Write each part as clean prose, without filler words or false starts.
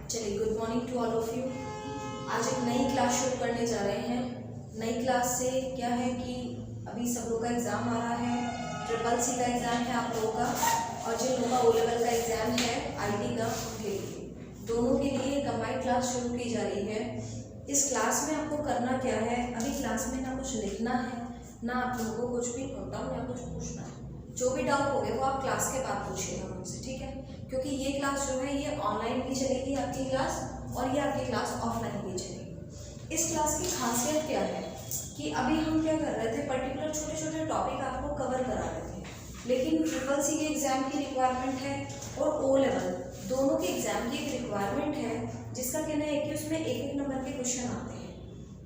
चलिए, good morning to all of you. आज एक नई क्लास शुरू करने जा रहे हैं। नई क्लास से क्या है कि अभी सब लोगों का एग्ज़ाम आ रहा है, CCC का एग्ज़ाम है आप लोगों का, और जिन लोगों का O लेवल का एग्ज़ाम है IT का, उनके लिए दोनों के लिए कंबाइंड क्लास शुरू की जा रही है। इस क्लास में आपको करना क्या है, अभी क्लास में ना कुछ लिखना है, ना आप लोगों को कुछ भी डाउट या कुछ पूछना है। जो भी डाउट होगे वो आप क्लास के बाद पूछिएगा मुझसे, ठीक है? क्योंकि ये क्लास जो है ये ऑनलाइन भी चलेगी आपकी क्लास, और ये आपकी क्लास ऑफलाइन भी चलेगी। इस क्लास की खासियत क्या है कि अभी हम क्या कर रहे थे, पर्टिकुलर छोटे छोटे टॉपिक आपको कवर करा रहे थे, लेकिन CCC के एग्ज़ाम की रिक्वायरमेंट है और O लेवल दोनों के एग्ज़ाम की एक रिक्वायरमेंट है, जिसका कहना है कि उसमें एक एक नंबर के क्वेश्चन आते हैं,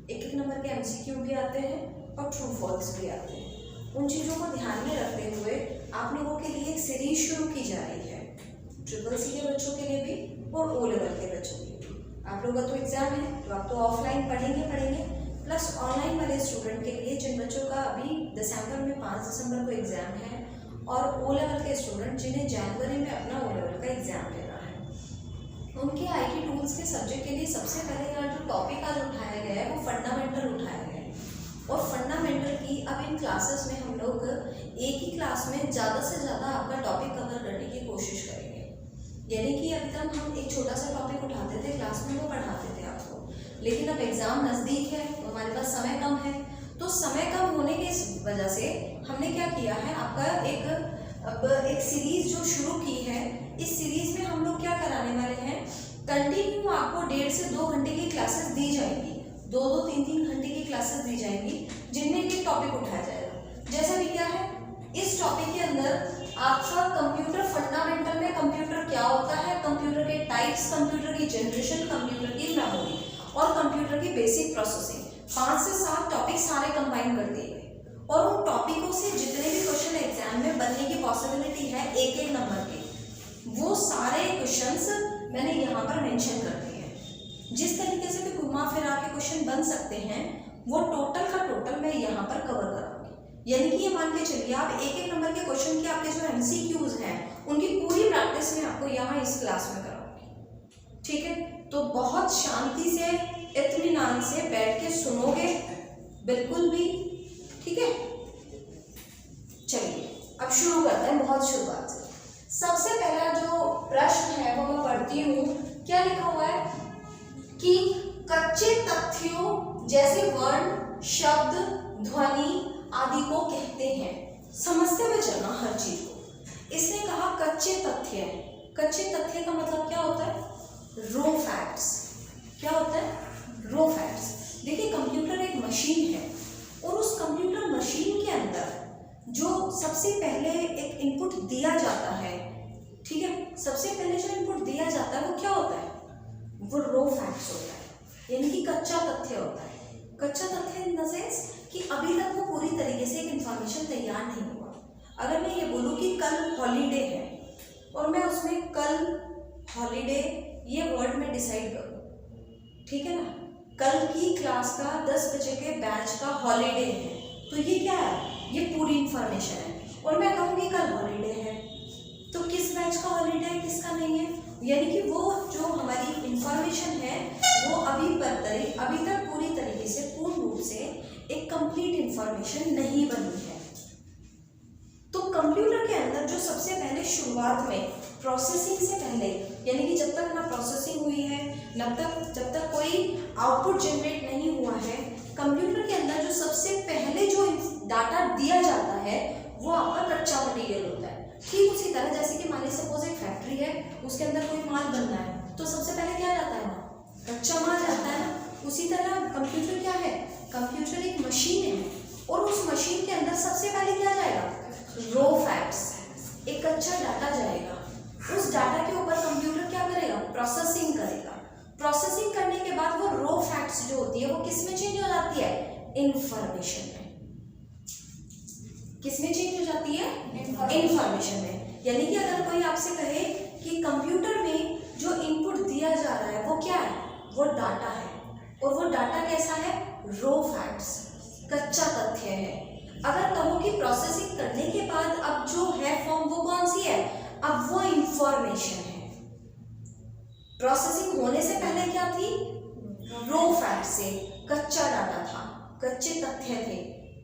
एक एक नंबर के MCQ भी आते हैं और ट्रू फॉल्स भी आते हैं। उन चीज़ों को ध्यान में रखते हुए आप लोगों के लिए एक सीरीज शुरू की जा रही है, CCC के बच्चों के लिए भी और O लेवल के बच्चों के लिए। आप लोगों का तो एग्ज़ाम है तो आप तो ऑफलाइन पढ़ेंगे, प्लस ऑनलाइन वाले स्टूडेंट के लिए जिन बच्चों का अभी दिसंबर में 5 दिसंबर को एग्ज़ाम है, और O लेवल के स्टूडेंट जिन्हें जनवरी में अपना O लेवल का एग्ज़ाम देना है, उनके IT टूल्स के सब्जेक्ट के लिए सबसे पहले यहाँ जो टॉपिक आज उठाया गया है वो फंडामेंटल उठाया गया है। और फंडामेंटल की अब इन क्लासेस में हम लोग एक ही क्लास में ज़्यादा से ज़्यादा आपका टॉपिक कवर करने की कोशिश करेंगे। यानी कि अभी तक हम एक छोटा सा टॉपिक उठाते थे क्लास में, वो पढ़ाते थे आपको, लेकिन अब एग्ज़ाम नज़दीक है तो हमारे पास समय कम है, तो समय कम होने की वजह से हमने क्या किया है, आपका एक सीरीज़ जो शुरू की है, इस सीरीज़ में हम लोग क्या कराने वाले हैं, कंटिन्यू आपको 1.5 से 2 घंटे की क्लासेस दी जाएंगी, 2-2, 3-3 घंटे की क्लासेस दी जाएंगी, जिनमें एक टॉपिक उठाया जाएगा। जैसे भी क्या है, इस टॉपिक के अंदर आपका कंप्यूटर फंडामेंटल में कंप्यूटर क्या होता है, कंप्यूटर के टाइप्स, कंप्यूटर की जनरेशन, कंप्यूटर की मेमोरी और कंप्यूटर की बेसिक प्रोसेसिंग, 5 से 7 टॉपिक सारे कंबाइन कर दिए गए, और उन टॉपिकों से जितने भी क्वेश्चन एग्जाम में बनने की पॉसिबिलिटी है एक एक नंबर के, वो सारे क्वेश्चंस मैंने यहाँ पर मेंशन कर दिए हैं। जिस तरीके से भी घुमा फिरा के क्वेश्चन बन सकते हैं, वो टोटल का टोटल मैं यहाँ पर कवर कराऊंगी। यानी कि ये मान के चलिए आप एक एक नंबर के क्वेश्चन के आपके जो MCQs हैं उनकी पूरी प्रैक्टिस में आपको यहाँ इस क्लास में कराऊंगी, ठीक है? तो बहुत शांति से, इत्मीनान से बैठ के सुनोगे बिल्कुल भी, ठीक है? चलिए अब शुरू करते हैं बहुत शुरुआत से। सबसे पहला जो प्रश्न है वो मैं पढ़ती हूँ। क्या लिखा हुआ है कि कच्चे तथ्यों जैसे वर्ण, शब्द, ध्वनि आदि को कहते हैं। समझते हुए चलना हर चीज को। इसने कहा कच्चे तथ्य। कच्चे तथ्य का मतलब क्या होता है? रो फैक्ट्स। क्या होता है? रो फैक्ट्स। देखिए, कंप्यूटर एक मशीन है, और उस कंप्यूटर मशीन के अंदर जो सबसे पहले एक इनपुट दिया जाता है, ठीक है, सबसे पहले जो इनपुट दिया जाता है वो क्या होता है? वो रो फैक्ट्स होता है, यानी कि कच्चा तथ्य होता है। कच्चा तथ्य इन द सेंस कि अभी तक वो पूरी तरीके से एक इंफॉर्मेशन तैयार नहीं हुआ। अगर मैं ये बोलूँ कि कल हॉलीडे है, और मैं उसमें कल हॉलीडे ये वर्ड में डिसाइड करूँ, ठीक है ना, कल की क्लास का 10 बजे के बैच का हॉलीडे है, तो ये क्या है? ये पूरी इंफॉर्मेशन है। और मैं कहूँगी कल हॉलीडे है, तो किस बैच का हॉलीडे है, किसका नहीं है? यानी कि वो जो हमारी इंफॉर्मेशन है वो अभी तक पूरी तरीके से, पूर्ण रूप से एक कंप्लीट इंफॉर्मेशन नहीं बनी है। तो कंप्यूटर के अंदर जो सबसे पहले शुरुआत में प्रोसेसिंग से पहले, यानी कि जब तक ना प्रोसेसिंग हुई है, जब तक कोई आउटपुट जनरेट नहीं हुआ है, कंप्यूटर के अंदर जो सबसे पहले जो डाटा दिया जाता है वो आपका कच्चा मटेरियल होता है। ठीक उसी तरह जैसे कि मान लीजिए सपोज एक फैक्ट्री है, उसके अंदर कोई माल बनना है, तो सबसे पहले क्या जाता है? कच्चा माल जाता है ना। उसी तरह कंप्यूटर क्या है? कंप्यूटर एक मशीन है, और उस मशीन के अंदर सबसे पहले क्या जाएगा? रो फैक्ट्स, एक कच्चा डाटा जाएगा। उस डाटा के ऊपर कंप्यूटर क्या करेगा? प्रोसेसिंग करेगा। प्रोसेसिंग करने के बाद वो रो फैक्ट्स जो होती है वो किस में चेंज हो जाती है? इंफॉर्मेशन में। किस में चेंज हो जाती है? इंफॉर्मेशन में। यानी कि अगर कोई आपसे कहे कि कंप्यूटर में जो इनपुट दिया जा रहा है वो क्या है? वो डाटा है, और वो डाटा कैसा है? रो फैक्ट्स, कच्चा तथ्य है। अगर कहो कि प्रोसेसिंग करने के बाद अब जो है फॉर्म वो कौन सी है? अब वो इंफॉर्मेशन है। प्रोसेसिंग होने से पहले क्या थी? रो फैक्ट से, कच्चा डाटा था, कच्चे तथ्य थे,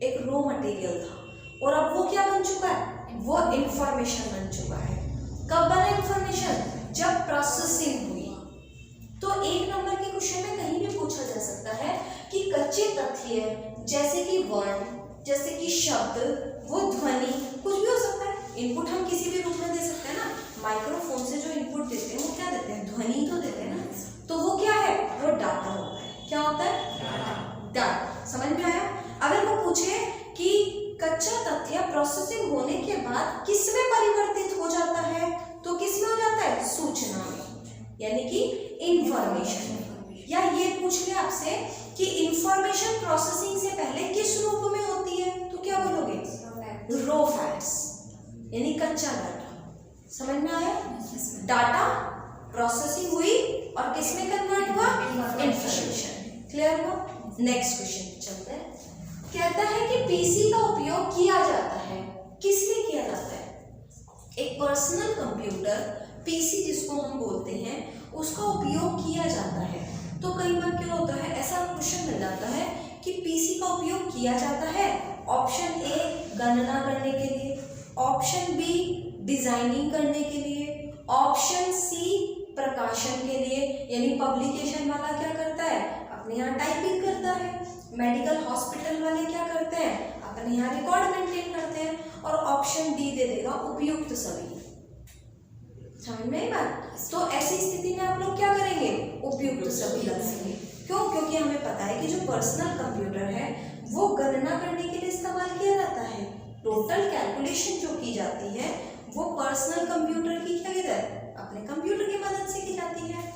एक रो मटेरियल था। और अब वो क्या बन चुका है? वो इंफॉर्मेशन बन चुका है। कब बना इंफॉर्मेशन? जब प्रोसेसिंग हुई। तो 1 नंबर के क्वेश्चन में कहीं भी पूछा जा सकता है कि कच्चे तथ्य जैसे कि वर्ण, जैसे कि शब्द, वो ध्वनि, कुछ भी हो सकता है। इनपुट हम किसी भी रूप में दे सकते हैं ना। माइक्रोफोन से जो इनपुट देते हैं वो क्या देते हैं? ध्वनि तो देते हैं ना। तो वो क्या है? वो डाटा होता है। क्या होता है? डाटा। समझ में आया? अगर वो पूछे कि कच्चा तथ्य प्रोसेसिंग होने के बाद किस में परिवर्तित हो जाता है, तो किस में हो जाता है? सूचना में, यानी कि इंफॉर्मेशन में। या ये पूछ ले आपसे कि इंफॉर्मेशन प्रोसेसिंग से पहले किस रूप में होती है, तो क्या बोलोगे? रो फैक्ट्स, यानी कच्चा डाटा। समझ में आया? डाटा प्रोसेसिंग हुई और किस में कन्वर्ट हुआ? इंफॉर्मेशन। क्लियर हुआ? नेक्स्ट क्वेश्चन चलते हैं। कहता है कि पीसी का उपयोग किया जाता है, किस लिए किया जाता है? एक पर्सनल कंप्यूटर, पीसी जिसको हम बोलते हैं, उसका उपयोग किया जाता है। तो कई बार क्या होता है, ऐसा क्वेश्चन मिल जाता है कि पीसी का उपयोग किया जाता है। ऑप्शन ए गणना करने के लिए, ऑप्शन बी डिजाइनिंग करने के लिए, ऑप्शन सी प्रकाशन के लिए, यानी पब्लिकेशन वाला क्या करता है? अपने यहाँ टाइपिंग करता है। मेडिकल हॉस्पिटल वाले क्या करते हैं? अपने यहाँ रिकॉर्ड मेंटेन करते हैं। और ऑप्शन डी दे देगा उपयुक्त सभी। समझ में आई बात? तो ऐसी स्थिति में आप लोग क्या करेंगे? उपयुक्त सभी लगाएंगे। क्यों? क्योंकि हमें पता है कि जो पर्सनल कंप्यूटर है वो गणना करने के लिए इस्तेमाल किया जाता है। टोटल कैलकुलेशन जो की जाती है वो पर्सनल कंप्यूटर की क्या कहते हैं? अपने कंप्यूटर की मदद से की जाती है।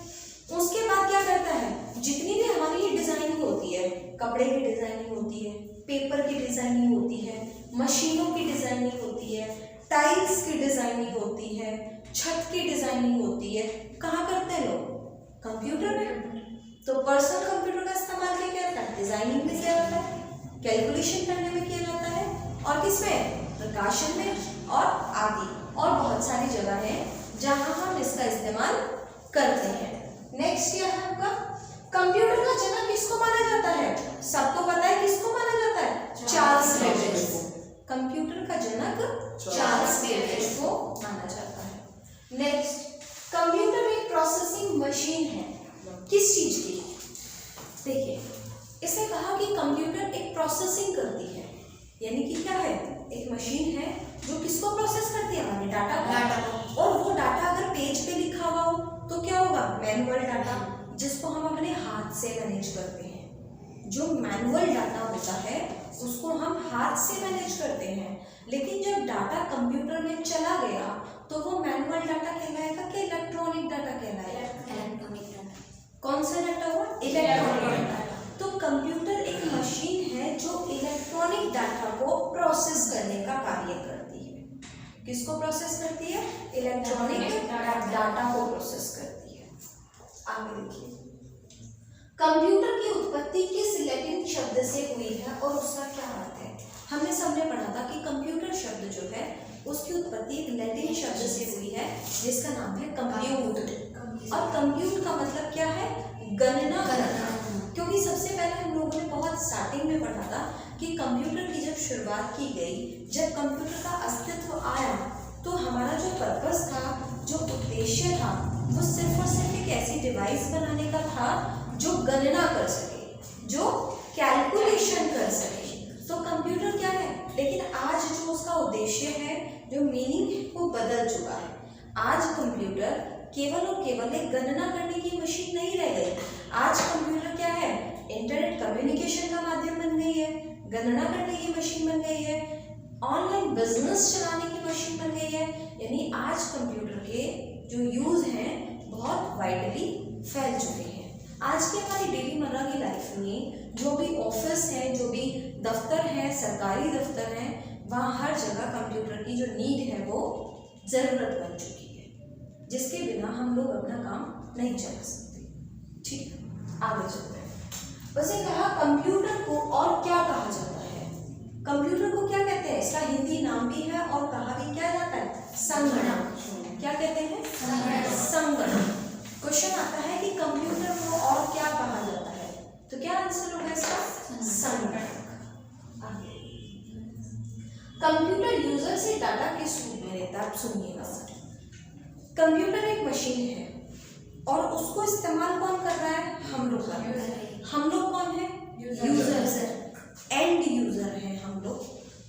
उसके बाद क्या करता है? जितनी भी हमारी डिजाइनिंग होती है, कपड़े की डिजाइनिंग होती है, पेपर की डिजाइनिंग होती है, मशीनों की डिजाइनिंग होती है, टाइल्स की डिजाइनिंग होती है, छत की डिजाइनिंग होती है, कहाँ करते हैं लोग? कंप्यूटर में। तो पर्सनल कंप्यूटर का इस्तेमाल क्या किया जाता है? डिजाइनिंग में किया जाता है, कैलकुलेशन करने में किया जाता है, और किसमें? प्रकाशन में और आदि और बहुत सारी जगह है जहां हम इसका इस्तेमाल करते हैं। नेक्स्ट क्या है आपका? कंप्यूटर का जनक किसको माना जाता है? सबको पता है किसको माना जाता है? चार्ल्स बेबेज को। कंप्यूटर का जनक चार्ल्स बेबेज को माना जाता है। नेक्स्ट, कंप्यूटर एक प्रोसेसिंग मशीन है। किस चीज की? देखिए, इसने कहा कि कंप्यूटर एक प्रोसेसिंग करती है, यानी कि क्या है? एक मशीन है जो किसको प्रोसेस करती है? हमारे डाटा को। और वो डाटा अगर पेज पे लिखा हुआ हो तो क्या होगा? मैनुअल डाटा, जिसको हम अपने हाथ से मैनेज करते हैं। जो मैनुअल डाटा होता है उसको हम हाथ से मैनेज करते हैं। लेकिन जब डाटा कंप्यूटर में चला गया तो वो मैनुअल डाटा कहलाएगा कि इलेक्ट्रॉनिक डाटा कहलाएगा? Electronic data. कौन सा डाटा हुआ? Electronic data. तो कंप्यूटर एक मशीन है जो इलेक्ट्रॉनिक डाटा को प्रोसेस करने का कार्य करती है। किसको प्रोसेस करती है? इलेक्ट्रॉनिक डाटा को प्रोसेस करती है। आगे देखिए, कंप्यूटर की उत्पत्ति किस लैटिन शब्द से हुई है और उसका क्या अर्थ है? हमने सबने पढ़ा था कि कंप्यूटर शब्द जो है उसकी उत्पत्ति एक लैटिन शब्द से हुई है जिसका नाम है कंप्यूट। और कंप्यूट का मतलब क्या है? गणना करना। क्योंकि सबसे पहले हम लोगों ने बहुत स्टार्टिंग में पढ़ा था कि कंप्यूटर की जब शुरुआत की गई, जब कंप्यूटर का अस्तित्व आया, तो हमारा जो पर्पस था, जो उद्देश्य था, वो सिर्फ और सिर्फ एक ऐसी डिवाइस बनाने का था जो गणना कर सके, जो कैलकुलेशन कर सके। तो कंप्यूटर क्या है? लेकिन आज जो उसका उद्देश्य है, जो मीनिंग है, वो बदल चुका है। आज कंप्यूटर केवल और केवल एक गणना करने की मशीन नहीं रह गई। आज कंप्यूटर क्या है? इंटरनेट कम्युनिकेशन का माध्यम बन गई है, गणना करने की मशीन बन गई है, ऑनलाइन बिजनेस चलाने की मशीन बन गई है। यानी आज कंप्यूटर के जो यूज हैं बहुत वाइडली फैल चुके हैं। आज की हमारी डेली मर्रा की लाइफ में जो भी ऑफिस है, जो भी दफ्तर है, सरकारी दफ्तर है, वहाँ हर जगह कंप्यूटर की जो नीड है वो ज़रूरत बन चुकी है, जिसके बिना हम लोग अपना काम नहीं चला सकते। ठीक है, आगे चलते हैं। वैसे कहा कंप्यूटर को और क्या कहा जाता है? कंप्यूटर को क्या कहते हैं? इसका हिंदी नाम भी है और कहा भी क्या जाता है? संगणक। क्या कहते हैं? संगणक। क्वेश्चन आता कहता है, आप सुनिएगा। कंप्यूटर एक मशीन है और उसको इस्तेमाल कौन कर रहा है? हम लोग कर रहे हैं। हम लोग कौन है? यूजर, एंड यूजर है हम लोग।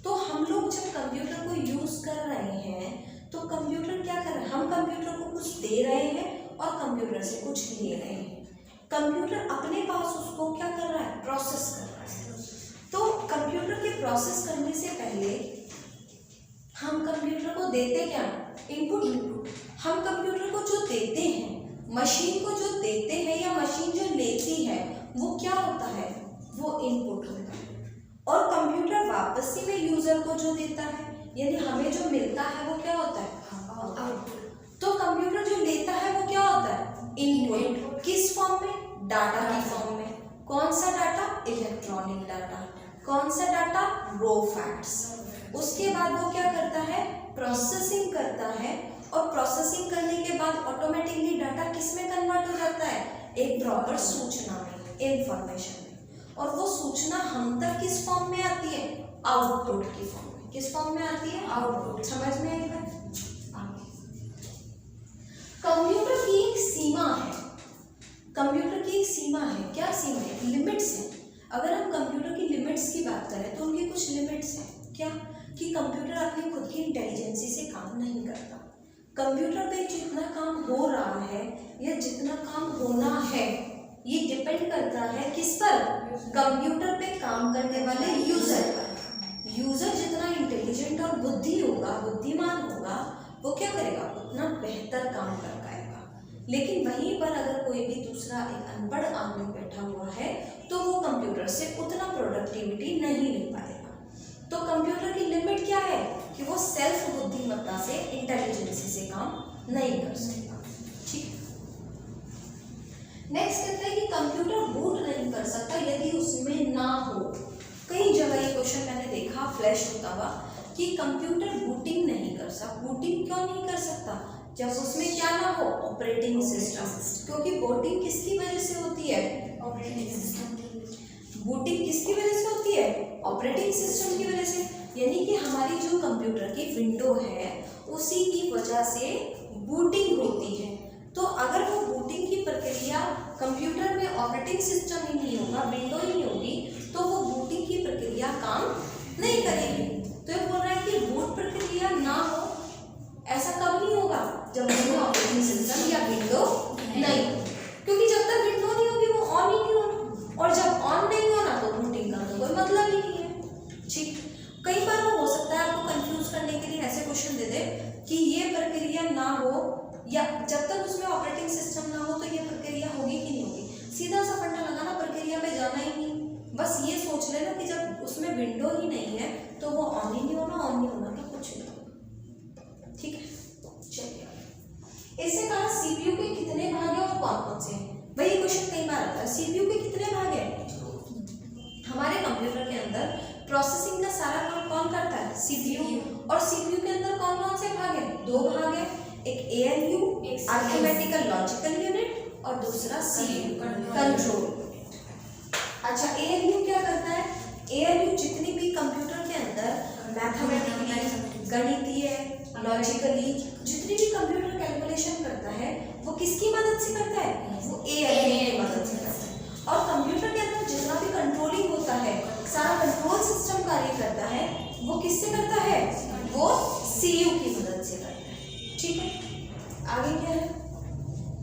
तो हम लोग जब कंप्यूटर को यूज कर रहे हैं तो कंप्यूटर क्या कर रहा है? हम कंप्यूटर को कुछ दे रहे हैं और कंप्यूटर से कुछ ले रहे हैं। कंप्यूटर अपने पास उसको क्या कर रहा है? प्रोसेस कर रहा है। तो कंप्यूटर के प्रोसेस करने से पहले हम कंप्यूटर को देते क्या? इनपुट। हम कंप्यूटर को जो देते हैं, मशीन को जो देते हैं या मशीन जो लेती है, वो क्या होता है? वो इनपुट होता है। और कंप्यूटर वापसी में यूजर को जो देता है, यानी हमें जो मिलता है, वो क्या होता है? आउटपुट। तो कंप्यूटर जो लेता है वो क्या होता है? इनपुट। किस फॉर्म में? डाटा की फॉर्म में। कौन सा डाटा? Electronic data. कौन सा डाटा? रो फैक्ट्स। उसके बाद वो क्या करता है? प्रोसेसिंग करता है। और प्रोसेसिंग करने के बाद ऑटोमेटिकली डाटा किस में कन्वर्ट हो जाता है? एक प्रॉपर सूचना में, इंफॉर्मेशन में। और वो सूचना हम तक किस फॉर्म में आती है? आउटपुट की फॉर्म में। किस फॉर्म में आती है? आउटपुट। समझ में आई बात? कंप्यूटर की एक सीमा है। कंप्यूटर की एक सीमा है। क्या सीमा है? लिमिट्स है। अगर हम कंप्यूटर की लिमिट्स की बात करें तो उनकी कुछ लिमिट्स हैं। क्या? कि कंप्यूटर अपनी खुद की इंटेलिजेंसी से काम नहीं करता। कंप्यूटर पे जितना काम हो रहा है या जितना काम होना है, ये डिपेंड करता है किस पर? कंप्यूटर पे काम करने वाले यूजर पर। यूजर जितना इंटेलिजेंट और बुद्धिमान होगा, वो क्या करेगा? उतना बेहतर काम कर पाएगा। लेकिन वहीं पर अगर कोई भी दूसरा एक अनपढ़ आदमी बैठा हुआ है तो वो कंप्यूटर से उतना प्रोडक्टिविटी नहीं ले पाएगा। तो कंप्यूटर की लिमिट क्या है? कि वो सेल्फ बुद्धिमत्ता से, इंटेलिजेंसी से काम नहीं कर सकता। ठीक है। नेक्स्ट कहता है कि कंप्यूटर बूट नहीं कर सकता यदि उसमें ना हो। कई जगह ये क्वेश्चन मैंने देखा फ्लैश होता हुआ कि कंप्यूटर बूटिंग नहीं कर सकता। बूटिंग क्यों नहीं कर सकता? जब उसमें क्या ना हो? Operating system. क्योंकि बूटिंग किसकी वजह से होती है? Operating system. बूटिंग किसकी वजह से होती है? ऑपरेटिंग सिस्टम की वजह से। यानी कि हमारी जो कंप्यूटर की विंडो है उसी की वजह से बूटिंग होती है। तो अगर वो बूटिंग की प्रक्रिया कंप्यूटर में ऑपरेटिंग सिस्टम ही नहीं होगा, विंडो ही नहीं होगी, तो वो बूटिंग की प्रक्रिया काम नहीं करेगी। तो ये बोल रहा है कि बूट प्रक्रिया ना हो। ऐसा कब नहीं होगा? जब उसमें ऑपरेटिंग सिस्टम या विंडो नहीं हो। क्योंकि जब तक विंडो नहीं होगी वो ऑन ही नहीं होना, और जब ऑन नहीं होना तो बूटिंग का तो कोई मतलब ही नहीं है। ठीक। कई बार वो हो सकता है आपको कंफ्यूज करने के लिए ऐसे क्वेश्चन दे दे कि ये प्रक्रिया ना हो, या जब तक उसमें ऑपरेटिंग सिस्टम ना हो तो ये प्रक्रिया होगी कि नहीं होगी। सीधा सा फंडा लगाना, प्रक्रिया पे जाना ही नहीं। बस ये सोच लेना कि जब उसमें विंडो ही नहीं है तो वो ऑन ही नहीं होना, ऑन नहीं होना तो कुछ नहीं होगा। ठीक है, चलिए। इससे कहा सीपीयू के कितने भाग हैं और कौन कौन से हैं। भाई ये क्वेश्चन कई बार आता है, सीपीयू के कितने भाग हैं? हमारे कंप्यूटर के अंदर प्रोसेसिंग का सारा काम कौन करता है? सीपीयू। और सीपीयू के अंदर कौन कौन से भाग हैं? दो भाग हैं, एक एएलयू अरिथमेटिकल लॉजिकल यूनिट और दूसरा सीपीयू कंट्रोल। अच्छा, एएलयू क्या करता है? एएलयू जितनी भी कंप्यूटर के अंदर मैथमेटिकली, गणितीय, लॉजिकली जितनी भी कंप्यूटर कैलकुलेशन करता है वो किसकी मदद से करता है? वो एएलयू की मदद से करता है। और कंप्यूटर के अंदर जितना भी कंट्रोलिंग होता है, सारा कंट्रोल सिस्टम कार्य करता है, वो किससे करता है? वो सीयू की मदद से करता है। ठीक है, आगे क्या है?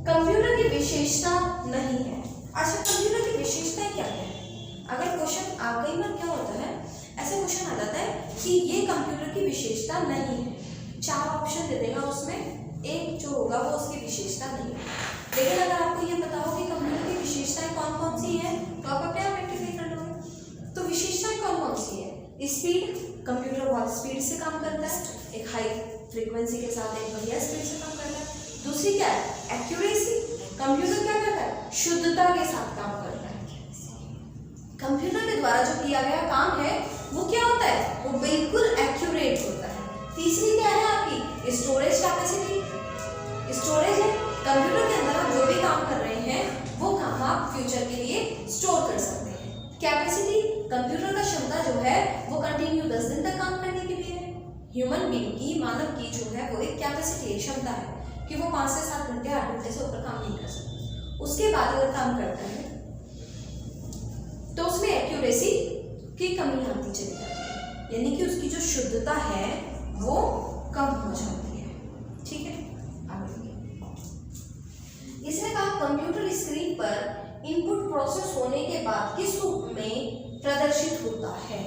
कंप्यूटर की विशेषता नहीं है। अच्छा, कंप्यूटर की विशेषताएं क्या है? अगर क्वेश्चन कई बार क्या होता है, ऐसे क्वेश्चन आ जाता है कि ये कंप्यूटर की विशेषता नहीं है, 4 ऑप्शन दे देगा, उसमें एक जो होगा वो उसकी विशेषता नहीं है। लेकिन अगर आपको ये पता हो कि कंप्यूटर की विशेषताएं कौन कौन सी है तो आप अपने आप रेक्टिफाई कर लोगे। तो विशेषताएं कौन कौन सी है? स्पीड, कंप्यूटर बहुत स्पीड से काम करता है, एक हाई फ्रीक्वेंसी के साथ एक बढ़िया स्पीड से काम करता है। दूसरी क्या है? एक्यूरेसी, कंप्यूटर क्या करता है? शुद्धता के साथ काम करता है। कंप्यूटर के द्वारा जो किया गया काम है वो क्या होता है? वो बिल्कुल एक्यूरेट होता है। तीसरी क्या है आपकी? Storage capacity. स्टोरेज है, कंप्यूटर के अंदर आप जो भी काम कर रहे हैं वो काम आप फ्यूचर के लिए स्टोर कर सकते हैं। कैपेसिटी, कंप्यूटर का क्षमता जो है वो कंटिन्यू 10 दिन तक काम करने के लिए है। ह्यूमन बीइंग की, मानव की जो है वो एक कैपेसिटी है, क्षमता है कि वो 5 से 7 घंटे 8 घंटे से ऊपर काम नहीं कर सकता। उसके बाद अगर काम करता है तो उसमें एक्यूरेसी की कमी आती चली जाती है, यानी कि उसकी जो शुद्धता है वो कम हो जाती है। ठीक है, आगे इसने कहा कंप्यूटर स्क्रीन पर इनपुट प्रोसेस होने के बाद किस रूप में प्रदर्शित होता है।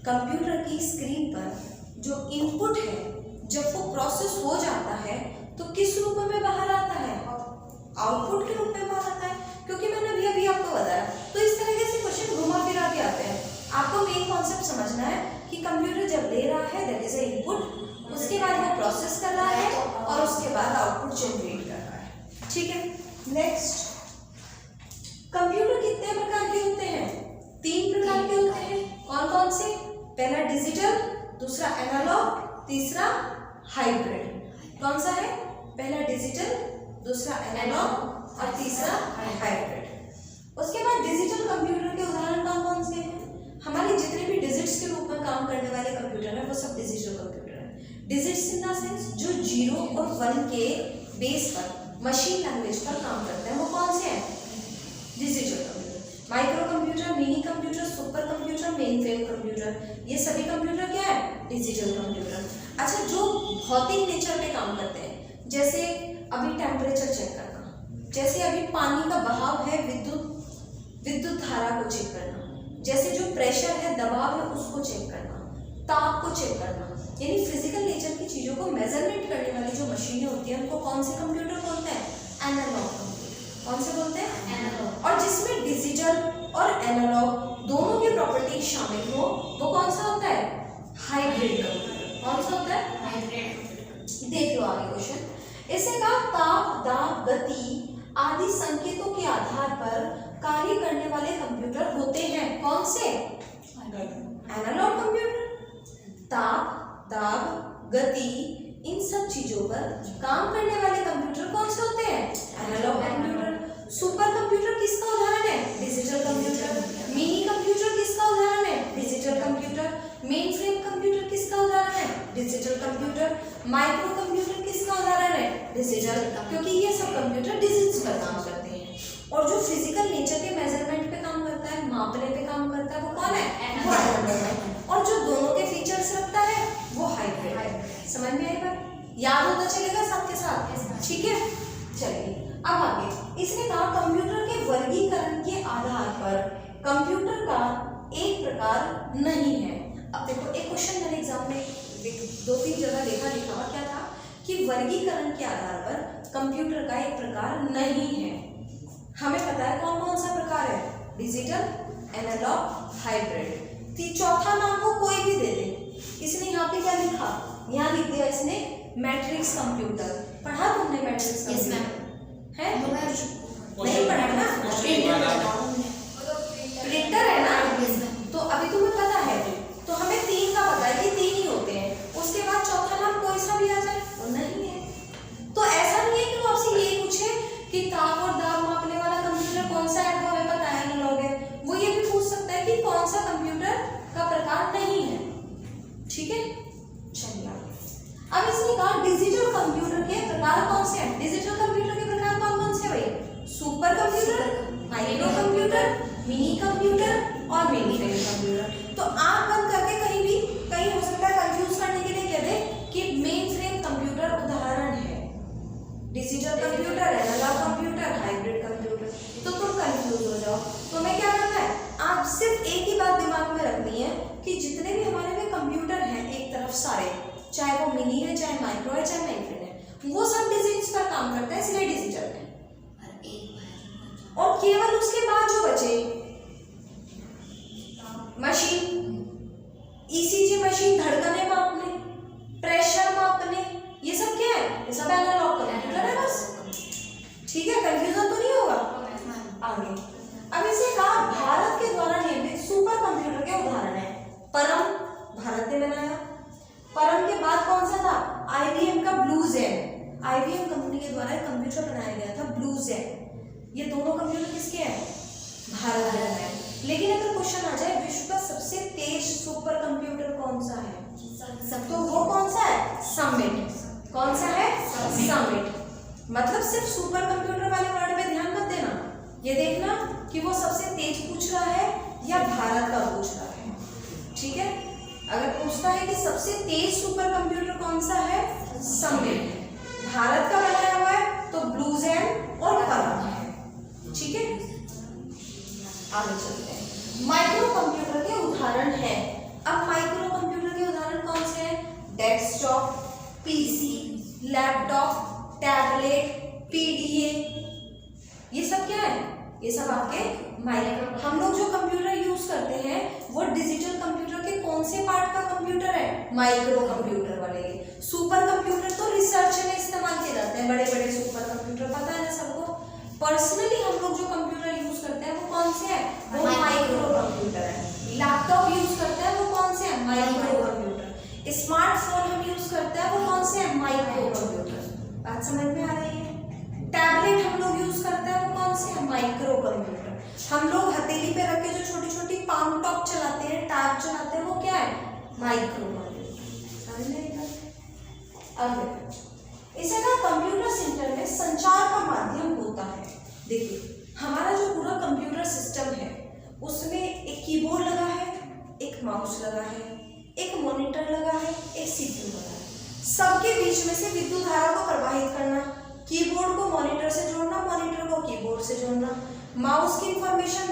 कंप्यूटर की स्क्रीन पर जो इनपुट है जब वो प्रोसेस हो जाता है तो किस रूप में बाहर आता है, आउटपुट के रूप में बाहर आता है, क्योंकि मैंने अभी आपको बताया। तो इस तरीके से क्वेश्चन घुमा फिरा के आते हैं। आपको मेन कॉन्सेप्ट समझना है कि कंप्यूटर जब ले रहा है दैट इज अ इनपुट, उसके बाद वो प्रोसेस कर रहा है और उसके बाद आउटपुट जनरेट कर रहा है। ठीक है, नेक्स्ट, कंप्यूटर कितने प्रकार के होते हैं? 3 प्रकार के होते हैं। कौन कौन से? पहला डिजिटल, दूसरा एनालॉग, तीसरा हाइब्रिड। कौन सा है? पहला डिजिटल, दूसरा एनालॉग और तीसरा हाइब्रिड। उसके बाद डिजिटल कंप्यूटर के उदाहरण कौन कौन से हैं? हमारे जितने भी डिजिट्स के रूप में काम करने वाले कंप्यूटर हैं वो सब डिजिटल कंप्यूटर हैं। डिजिट्स इन द सेंस जो 0 और 1 के बेस पर मशीन लैंग्वेज पर काम करते हैं वो कौन से हैं? Digital computer. Micro computer, mini computer, super computer, main frame computer, ये सभी कंप्यूटर क्या है? Digital computer. अच्छा, जो भौतिक नेचर पे काम करते हैं, जैसे अभी टेम्परेचर चेक करना, जैसे अभी पानी का बहाव है, विद्युत धारा को चेक करना, जैसे जो प्रेशर है, दबाव है, उसको चेक करना, ताप को चेक करना, यानी फिजिकल नेचर की चीजों को मेजरमेंट करने वाली जो मशीनें होती हैं उनको कौन से कंप्यूटर बोलते हैं? Analogue computer. कौन से बोलते हैं? एनालॉग। और जिसमें डिजिटल और एनालॉग दोनों की प्रॉपर्टीज शामिल हो वो कौन सा होता है? Hybrid computer. कौन सा होता है? हाइब्रिड। देख लो आगे क्वेश्चन। इससे कहा ताप, दाब, गति आदि संकेतों के आधार पर कार्य करने वाले कंप्यूटर होते हैं। कौन से? Analogue computer. ताप, दाब, गति इन सब चीजों पर काम करने वाले कंप्यूटर कौन से होते हैं? Analogue computer. सुपर कंप्यूटर किसका उदाहरण है? Digital computer. मिनी कंप्यूटर किसका उदाहरण है? Digital computer. Main frame computer किसका उदाहरण है? Digital computer. माइक्रो कंप्यूटर किसका उदाहरण है? डिजिटल, क्योंकि ये सब कंप्यूटर डिजिट्स पर काम करते हैं। और जो फिजिकल नेचर के मेजरमेंट पे काम करता है, मापने पे काम करता है, वो कौन है? एनालॉग। और जो दोनों के फीचर्स रखता है वो हाइब्रिड है। समझ में आई बात? याद होता चलेगा साथ के साथ। ठीक है, चलिए अब आगे। इसने कहा कंप्यूटर के वर्गीकरण के आधार पर कंप्यूटर का एक प्रकार नहीं है। अब देखो, एक क्वेश्चन मैंने एग्जाम में 2-3 जगह लिखा हुआ क्या था कि वर्गीकरण के आधार पर कंप्यूटर का एक प्रकार नहीं है। हमें पता है कौन कौन सा प्रकार है? Digital, analogue, hybrid. चौथा नाम वो कोई भी दे दे। इसने यहाँ पे क्या लिखा? यहाँ लिख दिया इसने मैट्रिक्स कंप्यूटर। पढ़ा तुमने मैट्रिक्स कंप्यूटर? है? नहीं पढ़ा ना? प्रिंटर है ना? तो अभी तुम्हें पता है, तो हमें 3 का पता है कि 3 ही होते हैं। उसके बाद चौथा नाम कोई सा भी आ जाए वो नहीं है। तो ऐसा नहीं है कि वो आपसे ये पूछे कि ताप और दाब मापने वाला कंप्यूटर कौन सा है, हमें पता है एनालॉग है। वो ये भी पूछ सकता है कि कौन सा कंप्यूटर का प्रकार नहीं है। ठीक है, चलिए अब इसने कहा डिजिटल कंप्यूटर के प्रकार कौन से हैं? डिजिटल कंप्यूटर के प्रकार कौन कौन से भाई? Super computer, micro computer, mini computer और मेन फ्रेम कंप्यूटर। तो आप बंद करके कहीं हो सकता है कंफ्यूज करने के लिए कह दे कि मेन फ्रेम कंप्यूटर उदाहरण है, digital computer, analogue computer, hybrid computer. तो तुम कंफ्यूज हो जाओ। तुम्हें क्या करना है? आप सिर्फ एक ही बात दिमाग में रखनी है कि जितने भी हमारे में कंप्यूटर हैं एक तरफ सारे, चाहे वो मिनी है, चाहे माइक्रो है, चाहे मेन फ्रेम है, वो सब डिजिट्स पर काम करता है, इसलिए डिजिटल है। और केवल उसके बाद जो बचे मशीन, ईसीजी मशीन, धड़कने मापने, प्रेशर मापने, ये सब क्या है? ये सब एनालॉग कंप्यूटर है बस। ठीक है, कंफ्यूजन तो नहीं होगा। आगे अब इसे कहा भारत के द्वारा निर्मित सुपर कंप्यूटर के उदाहरण है। परम भारत ने बनाया। परम के बाद कौन सा था? IBM का ब्लू जेन। IBM कंपनी के द्वारा एक कंप्यूटर बनाया गया था ब्लू जेन। ये दोनों कंप्यूटर किसके हैं? भारत में। लेकिन अगर क्वेश्चन आ जाए विश्व का सबसे तेज सुपर कंप्यूटर कौन सा है? तो वो कौन सा है? समिट। कौन सा है? समिट। मतलब सिर्फ सुपर कंप्यूटर वाले वर्ड में ध्यान मत देना, ये देखना कि वो सबसे तेज पूछ रहा है या भारत का पूछ रहा है। ठीक है, अगर पूछता है कि सबसे तेज सुपर कंप्यूटर कौन सा है, समिट। भारत का बनाया हुआ है तो ब्लू जेन और परम है। ठीक है, आगे चलते हैं। माइक्रो कंप्यूटर के उदाहरण है। अब माइक्रो कंप्यूटर के उदाहरण कौन से हैं? Desktop, PC, laptop, tablet, PDA, ये सब क्या है? ये सब आपके माइक्रो। हम लोग जो कंप्यूटर यूज करते हैं वो डिजिटल कंप्यूटर के कौन से पार्ट का कंप्यूटर है? माइक्रो कंप्यूटर वाले। सुपर कंप्यूटर तो रिसर्च में इस्तेमाल किए जाते हैं, बड़े बड़े सुपर कंप्यूटर, पता है ना सबको। पर्सनली हम लोग जो कंप्यूटर यूज करते हैं वो कौन से हैं? वो माइक्रो कंप्यूटर है। लैपटॉप यूज करते हैं वो कौन से हैं? Micro computer. स्मार्टफोन हम यूज करते हैं वो कौन से हैं? Micro computer. बात समझ में आ रही है? टैबलेट हम लोग यूज करते हैं वो कौन से हैं? Micro computer. हम लोग हथेली पे रख के जो छोटी छोटी पाम टॉप चलाते हैं, टैब चलाते हैं, वो क्या है? Micro computer. समझ में आई बात? अब इसे ना कंप्यूटर सेंटर में संचार का माध्यम होता है। देखिए, हमारा जो पूरा कंप्यूटर सिस्टम है उसमें एक कीबोर्ड लगा है, एक माउस लगा है, एक मॉनिटर लगा है, एक सीपीयू लगा है। सबके बीच में से विद्युत धारा को प्रवाहित करना, कीबोर्ड को मॉनिटर से जोड़ना, मॉनिटर को कीबोर्ड से जोड़ना, माउस की इंफॉर्मेशन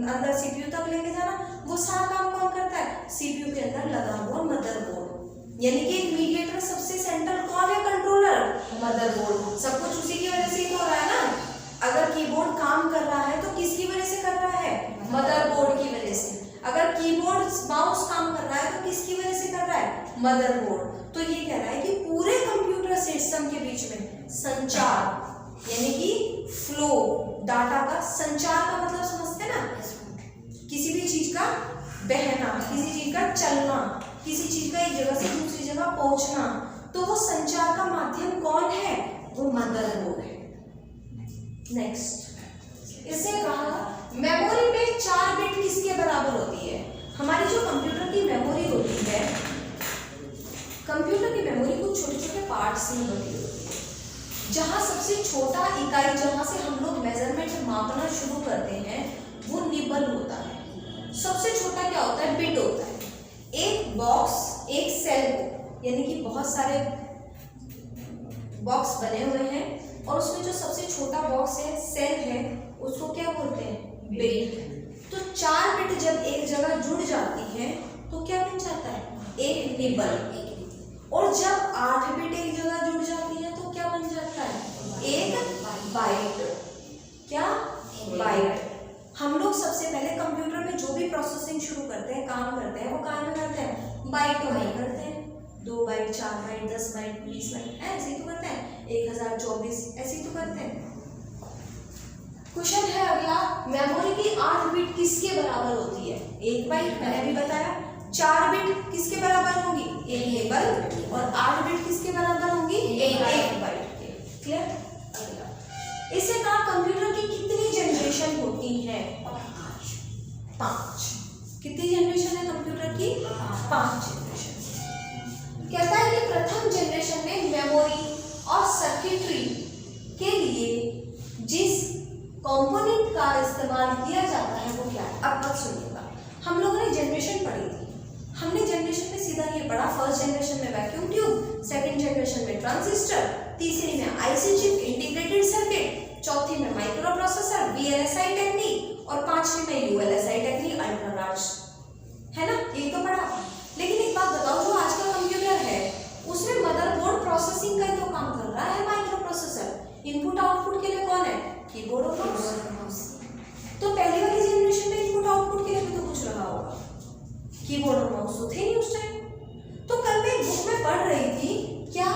अंदर सीपीयू तक लेके जाना, वो सारा काम कौन करता है? सीपीयू के अंदर लगा हुआ मदरबोर्ड। यानी कि एक मीडिएटर सबसे सेंटर कौन है? Controller, motherboard. सब कुछ उसी की वजह से ही हो रहा है ना। अगर कीबोर्ड काम कर रहा है तो किसकी वजह से कर रहा है? मदरबोर्ड की वजह से। अगर कीबोर्ड माउस काम कर रहा है तो किसकी वजह से कर रहा है? मदरबोर्ड। तो ये कह रहा है कि पूरे कंप्यूटर सिस्टम के बीच में संचार, यानी कि फ्लो, डाटा का संचार का मतलब समझते ना? किसी भी चीज का बहना, किसी चीज का चलना, किसी चीज का एक जगह से दूसरी जगह पहुंचना, तो वो संचार का माध्यम कौन है? वो मदरबोर्ड है। नेक्स्ट, इसे कहा मेमोरी में 4 बिट किसके बराबर होती है? हमारी जो कंप्यूटर की मेमोरी होती है, कंप्यूटर की मेमोरी कुछ छोटे छोटे पार्ट्स में बटी होती है। जहां सबसे छोटा इकाई, जहां से हम लोग मेजरमेंट मापना शुरू करते हैं, वो निबल होता है। सबसे छोटा क्या होता है? बिट होता है। एक बॉक्स, एक सेल को, यानी कि बहुत सारे बॉक्स बने हुए हैं और उसमें जो सबसे छोटा बॉक्स है, सेल है, उसको क्या बोलते हैं? बिट। तो 4 बिट जब एक जगह जुड़ जाती है तो क्या बन जाता है? एक निबल। और जब 8 बिट एक जगह जुड़ जाती है तो क्या बन जाता है? एक बाइट। क्या? बाइट। हम लोग सबसे पहले कंप्यूटर में जो भी प्रोसेसिंग शुरू करते हैं, काम करते हैं, वो काम में करते हैं बाइट वाइज करते हैं। 2 बाइट, 4 बाइट, 10 बाइट, 20 बाइट, ऐसे ही तो करते हैं। 1024 ऐसे ही तो करते हैं। क्वेश्चन है अगला, मेमोरी की 8 बिट किसके बराबर होती है? 1 बाइट। मैंने अभी बताया। 4 बिट किसके बराबर होंगी? एक निबल। और 8 बिट किसके बराबर होंगी? एक बाइट के। क्लियर? अगला, इसे कहा कंप्यूटर की कितनी जनरेशन होती है? 5। कितनी जनरेशन है कंप्यूटर की? 5 जनरेशन। कहता है कि प्रथम जनरेशन में मेमोरी और सर्किटरी के लिए जिस कंपोनेंट का इस्तेमाल किया जाता है वो क्या है? अब सुनिएगा, हम लोगों ने जनरेशन पढ़ी थी। हमने जनरेशन में सीधा ये पढ़ा, फर्स्ट जनरेशन में वैक्यूम ट्यूब, सेकंड जनरेशन में ट्रांजिस्टर, तीसरी में आईसी चिप, इंटीग्रेटेड सर्किट, चौथी में माइक्रो प्रोसेसर, वीएलएसआई टेक्निक, और पांचवी में यूएलएसआई टेक्निक, अल्ट्रा लार्ज, है ना? ये तो पढ़ा। लेकिन एक बात बताओ, जो आज का कंप्यूटर है उसमें मदरबोर्ड प्रोसेसिंग का तो काम कर रहा है माइक्रो प्रोसेसर। इनपुट आउटपुट के लिए कौन है? कीबोर्ड और माउस। तो पहली वाली जनरेशन में इनपुट आउटपुट के लिए भी तो कुछ लगा होगा, कीबोर्ड और माउस तो थे नहीं उस टाइम। तो कल मैं बुक में पढ़ रही थी क्या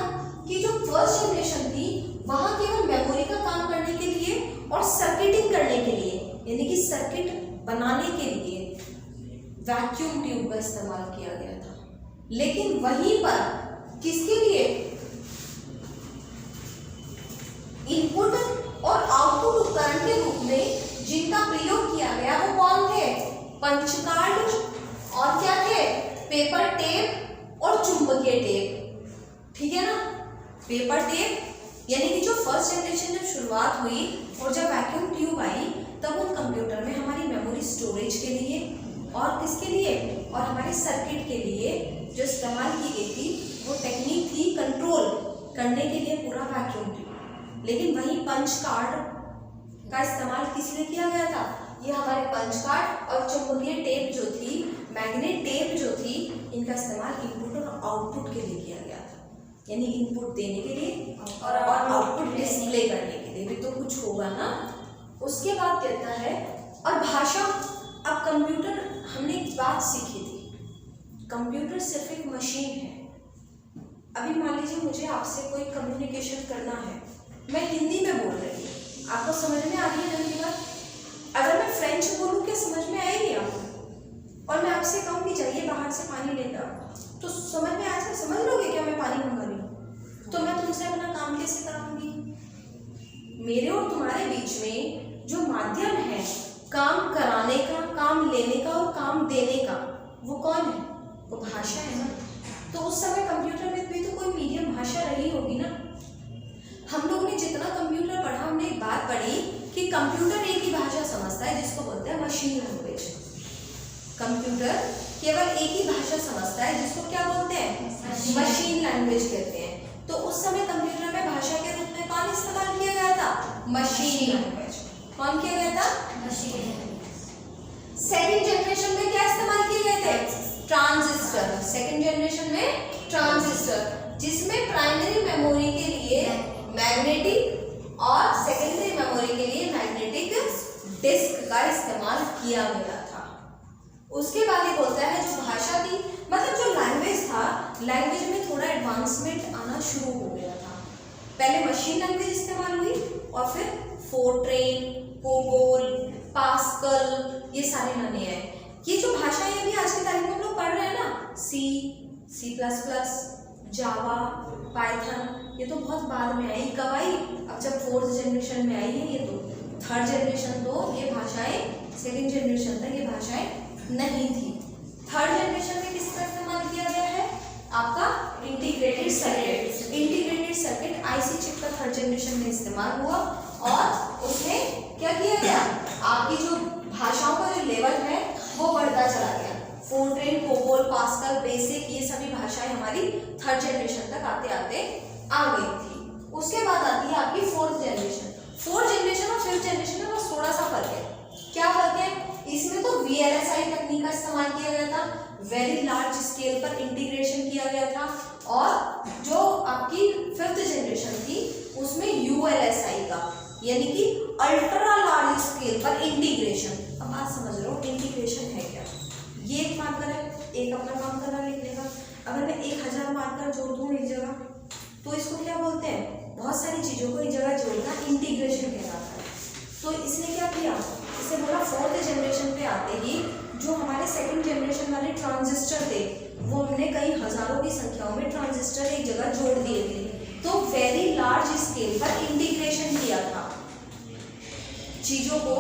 कि जो फर्स्ट जनरेशन थी वहां केवल मेमोरी का काम करने के लिए और सर्किटिंग करने के लिए, यानी कि सर्किट बनाने के लिए वैक्यूम ट्यूब का इस्तेमाल किया गया था। लेकिन वहीं पर किसके लिए? इनपुट और आउटपुट उपकरण के रूप में जिनका प्रयोग किया गया वो कौन थे? पंच कार्ड और क्या थे? पेपर टेप और चुंबकीय टेप, ठीक है ना। पेपर टेप यानी कि जो फर्स्ट जनरेशन जब शुरुआत हुई और जब वैक्यूम ट्यूब आई तब उन कंप्यूटर में हमारी मेमोरी स्टोरेज के लिए और किसके लिए, और हमारे सर्किट के लिए जो इस्तेमाल की गई थी वो टेक्निक थी कंट्रोल करने के लिए पूरा वैक्यूम ट्यूब। लेकिन वही पंच कार्ड का इस्तेमाल किस लिए किया गया था, ये हमारे पंच कार्ड और चुंबकीय टेप जो थी, मैग्नेट टेप जो थी, इनका इस्तेमाल इनपुट और आउटपुट के लिए किया गया था। यानी इनपुट देने के लिए और आउटपुट डिस्प्ले करने के लिए भी तो कुछ होगा ना। उसके बाद कहता है और भाषा। अब कंप्यूटर हमने एक बात सीखी थी, कंप्यूटर सिर्फ एक मशीन है। अभी मान लीजिए मुझे आपसे कोई कम्युनिकेशन करना है, मैं हिंदी में बोल रही हूँ, आपको समझ में आ रही है मेरी बात। अगर मैं फ्रेंच बोलूँ क्या समझ में आएगी आपको, और मैं आपसे कहूँ कि जाइए बाहर से पानी लेकर आओ, तो समझ में आ जाए, समझ लोगे क्या मैं पानी मंगा रही हूँ, तो मैं तुमसे अपना काम कैसे कराऊंगी। मेरे और तुम्हारे बीच में जो माध्यम है काम कराने का, काम लेने का और काम देने का, वो कौन है, वो भाषा है ना। तो उस समय कंप्यूटर में भी तो कोई मीडियम भाषा रही होगी ना। हम लोग ने जितना कंप्यूटर पढ़ा, हमने एक बात पढ़ी कि कंप्यूटर एक ही भाषा समझता है जिसको बोलते हैं मशीन लैंग्वेज। कंप्यूटर केवल एक ही भाषा समझता है जिसको क्या बोलते हैं, मशीन लैंग्वेज कहते हैं। तो उस समय कंप्यूटर में भाषा के रूप में कौन इस्तेमाल किया गया था, मशीन लैंग्वेज। कौन किया गया था, मशीन लैंग्वेज। सेकंड जनरेशन में क्या इस्तेमाल किए गए थे, ट्रांजिस्टर। सेकंड जनरेशन में ट्रांजिस्टर, जिसमें प्राइमरी मेमोरी के लिए मैग्नेटिक और सेकेंडरी मेमोरी के लिए मैग्नेटिक डिस्क का इस्तेमाल किया गया था। उसके बाद ये बोलता है जो भाषा थी, मतलब जो लैंग्वेज था, लैंग्वेज में थोड़ा एडवांसमेंट आना शुरू हो गया था। पहले मशीन लैंग्वेज इस्तेमाल हुई और फिर फोर्ट्रेन, कोबोल, पास्कल, ये सारे नए आए। ये जो भाषाएं अभी आज के तारीख में हम लोग पढ़ रहे हैं ना, सी प्लस प्लस, जावा, पाइथन, ये तो बहुत बाद में आई। कब आई, अब जब फोर्थ जनरेशन में आई है। ये तो थर्ड जनरेशन तो ये भाषाएं, सेकंड जनरेशन तक ये भाषाएं नहीं थी। थर्ड जनरेशन में किसका इस्तेमाल किया गया है, आपका integrated circuit. Integrated circuit IC chip का थर्ड जनरेशन में इस्तेमाल हुआ और उसमें क्या किया गया, आपकी जो भाषाओं का जो लेवल है वो बढ़ता चला गया। फोर्ट्रेन, कोबोल, पास्कल, बेसिक, ये सभी भाषाएं हमारी थर्ड जनरेशन तक आते आते आ गई थी। उसके बाद आती है आपकी फोर्थ जनरेशन। फोर्थ जनरेशन और फिफ्थ जनरेशन में बस थोड़ा सा फर्क है। क्या फर्क है, इसमें तो VLSI तकनीक का इस्तेमाल किया गया था, वेरी लार्ज स्केल पर इंटीग्रेशन किया गया था। और जो आपकी फिफ्थ जनरेशन थी उसमें ULSI का, यानी कि अल्ट्रा लार्ज स्केल पर इंटीग्रेशन। अब बात समझ लो इंटीग्रेशन है क्या। ये एक मार्कर है, एक अपना काम कर रहा है लिखने का। अगर मैं 1000 मार्कर जोड़ दूँ एक जगह तो इसको क्या बोलते हैं, बहुत सारी चीज़ों को एक जगह जोड़ना इंटीग्रेशन कहलाता है। तो इसने क्या किया, इसे बोला फोर्थ जनरेशन पे आते ही जो हमारे सेकंड जनरेशन वाले ट्रांजिस्टर थे वो हमने कई हजारों की संख्याओं में ट्रांजिस्टर एक जगह जोड़ दिए थे। तो वेरी लार्ज स्केल पर इंटीग्रेशन किया था, चीज़ों को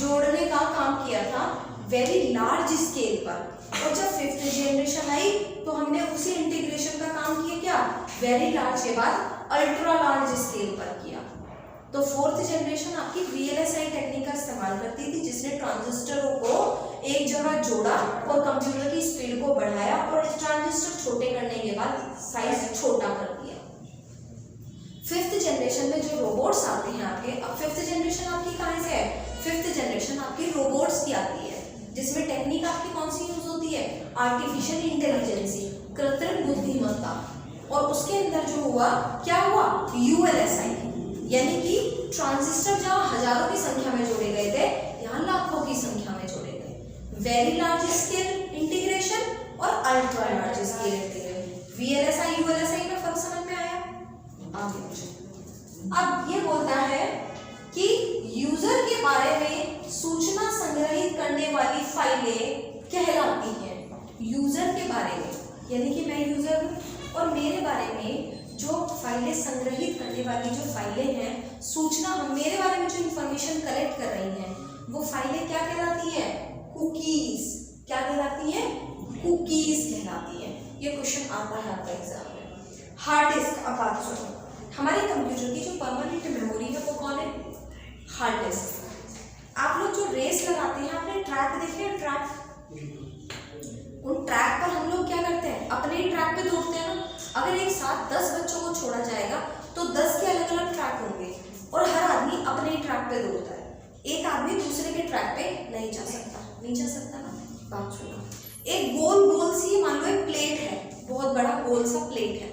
जोड़ने का काम किया था वेरी लार्ज स्केल पर। और जब फिफ्थ जनरेशन आई तो हमने उसी इंटीग्रेशन का काम किया, क्या, वेरी लार्ज के बाद अल्ट्रा लार्ज स्केल पर किया। तो फोर्थ जनरेशन आपकी VLSI टेक्निक का इस्तेमाल करती थी, जिसने ट्रांजिस्टरों को एक जगह जोड़ा और कंप्यूटर की स्पीड को बढ़ाया और ट्रांजिस्टर छोटे करने के बाद साइज छोटा कर दिया। फिफ्थ जनरेशन में जो रोबोट्स आते हैं आपके, अब फिफ्थ जनरेशन आपकी कहाँ से है, फिफ्थ जनरेशन आपकी रोबोट्स की आती है, जिसमें टेक्निक आपकी कौन सी यूज होती है, आर्टिफिशियल इंटेलिजेंसी, कृत्रिम बुद्धिमत्ता। और उसके अंदर जो हुआ, क्या हुआ, ULSI, यानी कि ट्रांजिस्टर जहाँ हजारों की संख्या में जोड़े गए थे यहाँ लाखों की संख्या में जोड़े गए। वेरी लार्ज स्केल इंटीग्रेशन और ultra large scale integration. VLSI ULSI में फर्क समझ में आया। आगे अब ये बोलता है कि यूजर के बारे में सूचना संग्रहित करने वाली फाइलें कहलाती हैं। यूजर के बारे में, यानी कि मैं यूजर हूँ और मेरे बारे में जो फाइलें संग्रहित करने वाली जो फाइलें हैं, सूचना, हम मेरे बारे में जो इंफॉर्मेशन कलेक्ट कर रही हैं, वो फाइलें क्या कहलाती हैं, कुकीज। क्या कहलाती हैं, कुकीज कहलाती हैं। ये क्वेश्चन आता है आपका एग्जाम में। हार्ड डिस्क, अब बात सुनो, हमारे कंप्यूटर की जो परमानेंट मेमोरी है वो कौन है? Hard disk. आप लोग जो रेस लगाते हैं, आपने ट्रैक देखे हैं? ट्रैक, उन ट्रैक पर हम लोग क्या करते हैं? अपने ही ट्रैक पे दौड़ते हैं ना। अगर एक साथ 10 बच्चों को छोड़ा जाएगा तो 10 के अलग अलग ट्रैक होंगे और हर आदमी अपने ही ट्रैक पे दौड़ता है। एक आदमी दूसरे के ट्रैक पे नहीं जा सकता, नहीं जा सकता ना। बात सुनो, एक गोल गोल सी, मान लो एक प्लेट है, बहुत बड़ा गोल सा प्लेट है,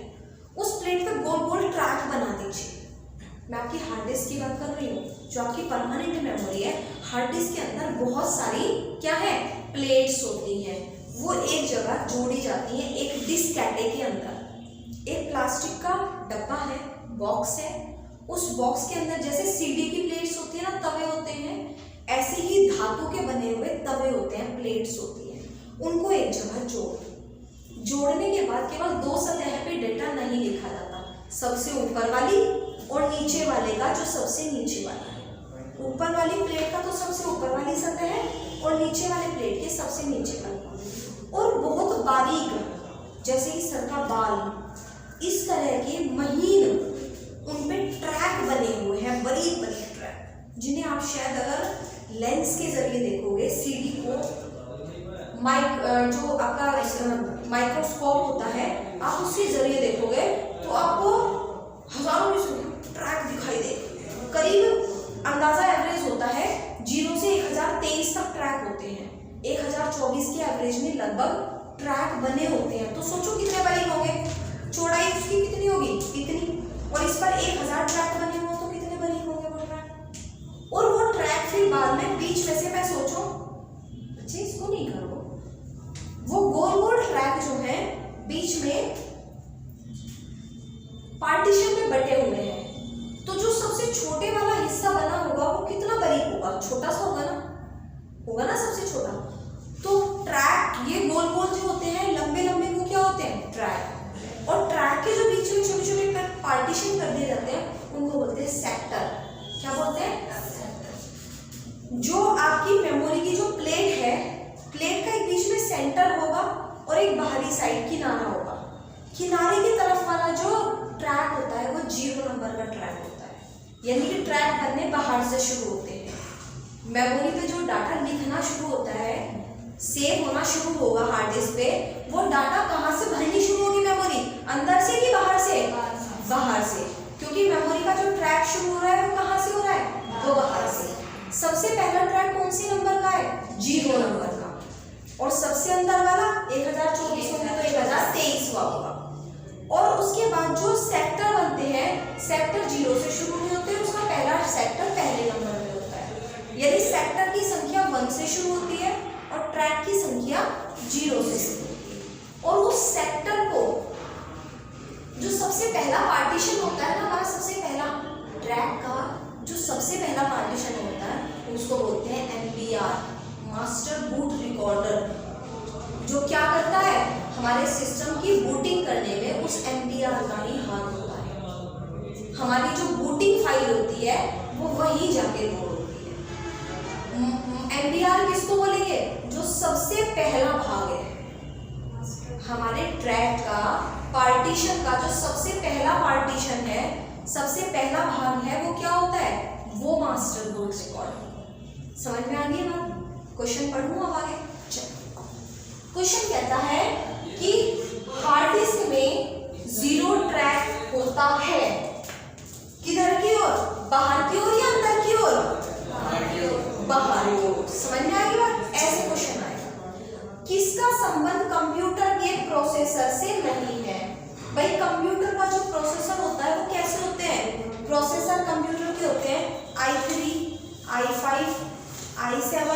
उस प्लेट पे गोल गोल ट्रैक बना दीजिए। मैं आपकी हार्ड डिस्क की बात कर रही हूँ, जो आपकी परमानेंट मेमोरी है। हार्ड डिस्क के अंदर बहुत सारी क्या है? प्लेट्स होती हैं, वो एक जगह जोड़ी जाती हैं एक डिस्केटे के अंदर। एक प्लास्टिक का डब्बा है, बॉक्स है, उस बॉक्स के अंदर जैसे सीडी की प्लेट्स होती है ना, तवे होते हैं, ऐसे ही धातु के बने हुए तवे होते हैं, प्लेट्स होती हैं, उनको एक जगह जोड़ने के बाद केवल 2 सतह पे डेटा नहीं लिखा जाता, सबसे ऊपर वाली और नीचे वाले का जो सबसे नीचे वाला है। ऊपर वाली प्लेट का तो सबसे ऊपर वाली सतह है और नीचे वाले प्लेट के सबसे नीचे वाली, और बहुत बारीक जैसे कि सर का बाल, इस तरह के महीन उनपे ट्रैक बने हुए हैं, बारीक बारीक ट्रैक, जिन्हें आप शायद अगर लेंस के जरिए देखोगे, सीडी को जो आपका माइक्रोस्कोप होता है, आप उसके जरिए देखोगे तो आपको हजारों में ट्रैक दिखाई देगा। करीब अंदाजा एवरेज होता है 0 से 1023 तक ट्रैक होते हैं। 1024 के एवरेज में लगभग ट्रैक बने होते हैं। तो सोचो कितने बारीक होंगे, चौड़ाई उसकी कितनी होगी? इतनी, और इस पर 1000 ट्रैक बने हुए तो कितने बारीक होंगे वो ट्रैक। और वो ट्रैक फिर बाद में बीच में से, मैं सोचो बच्चे इसको नहीं करो, वो गोल गोल ट्रैक जो है बीच में पार्टीशन में बटे हुए हैं, तो जो सबसे छोटे वाला हिस्सा बना होगा वो कितना बारीक होगा? छोटा सा होगा ना सबसे छोटा। तो ट्रैक, ये गोल गोल जो होते हैं, लंबे लंबे, वो क्या होते हैं? ट्रैक। और ट्रैक के जो बीच में छोटे छोटे पार्टीशन कर दिए जाते हैं, उनको बोलते हैं सेक्टर। क्या बोलते हैं? जो आपकी मेमोरी की जो प्लेट है, प्लेट का एक बीच में सेंटर होगा और एक बाहरी साइड किनारा होगा। किनारे की तरफ वाला जो ट्रैक होता है वो 0 नंबर का ट्रैक होता है, यानी कि ट्रैक करने बाहर से शुरू होते हैं। मेमोरी पे जो डाटा लिखना शुरू होता है, सेव होना शुरू होगा हार्ड डिस्क पे, वो डाटा कहाँ से भरनी शुरू होगी मेमोरी? अंदर से कि बाहर से? बाहर से, क्योंकि मेमोरी का जो ट्रैक शुरू हो रहा है वो कहाँ से हो रहा है? वो बाहर से। सबसे पहला ट्रैक कौन सी नंबर का है? 0 नंबर का। और सबसे अंदर वाला 1024 होगा तो 1023वां होगा। और उसके बाद जो सेक्टर बनते हैं, सेक्टर 0 से शुरू नहीं होते, उसका पहला सेक्टर पहले नंबर में होता है। यदि सेक्टर की संख्या 1 से शुरू होती है और ट्रैक की संख्या 0 से शुरू होती है, और उस सेक्टर को जो सबसे पहला पार्टीशन होता है ना, हमारा सबसे पहला ट्रैक का जो सबसे पहला पार्टीशन होता है, उसको बोलते हैं MBR, मास्टर बूट रिकॉर्डर, जो क्या करता है? हमारे सिस्टम की बूटिंग करने में उस MBR का ही हाथ होता है। हमारी जो बूटिंग फाइल होती है वो वहीं जाके लोड होती है। MBR किसको बोलेंगे? जो सबसे पहला भाग है हमारे ट्रैक का, पार्टीशन का जो सबसे पहला पार्टीशन है, सबसे पहला भाग है, वो क्या होता है? वो मास्टर बूट रिकॉर्ड। समझ में आ गई बात? क्वेश्चन पढ़ूं अब आगे। क्वेश्चन कहता है कि हार्ड डिस्क में 0 ट्रैक होता है, किधर की ओर? बाहर की ओर या अंदर की ओर? बाहर की ओर। समझ में आ गई बात? ऐसे क्वेश्चन आएगा। किसका संबंध कंप्यूटर के प्रोसेसर से नहीं है? भाई कंप्यूटर का जो प्रोसेसर होता है वो कैसे होते हैं? प्रोसेसर कंप्यूटर के होते हैं i3, i5, i7,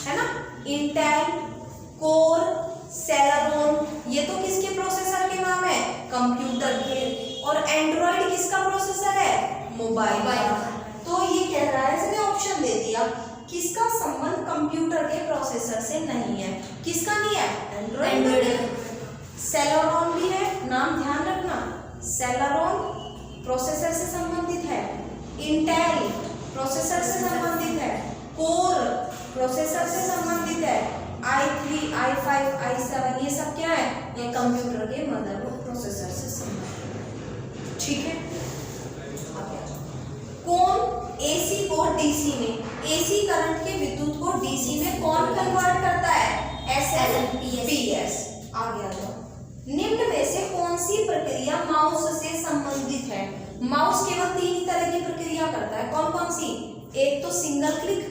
है ना, इंटेल, कोर, सेलेरोन, ये तो किसके प्रोसेसर के नाम है? कंप्यूटर के। और एंड्रॉइड किसका प्रोसेसर है? मोबाइल। तो ये कह रहा है, इसने ऑप्शन दे दिया, किसका संबंध कंप्यूटर के प्रोसेसर से नहीं है? किसका नहीं है? एंड्रॉइड। सेलेरोन भी है, नाम ध्यान रखना, सेलेरोन प्रोसेसर से संबंधित है, इंटेल प्रोसेसर से संबंधित है, कोर प्रोसेसर से संबंधित है, i3, i5, i7 ये सब क्या है, ये कंप्यूटर के मदरबोर्ड प्रोसेसर से संबंधित। ठीक है, कौन एसी को डीसी में, एसी करंट के विद्युत को डीसी में कौन कन्वर्ट करता है, एसएमपीएस। आगे आ जाओ। निम्न में से कौन सी प्रक्रिया माउस से संबंधित है, माउस केवल 3 ही तरह की प्रक्रिया करता है, कौन कौन सी, एक तो सिंगल क्लिक,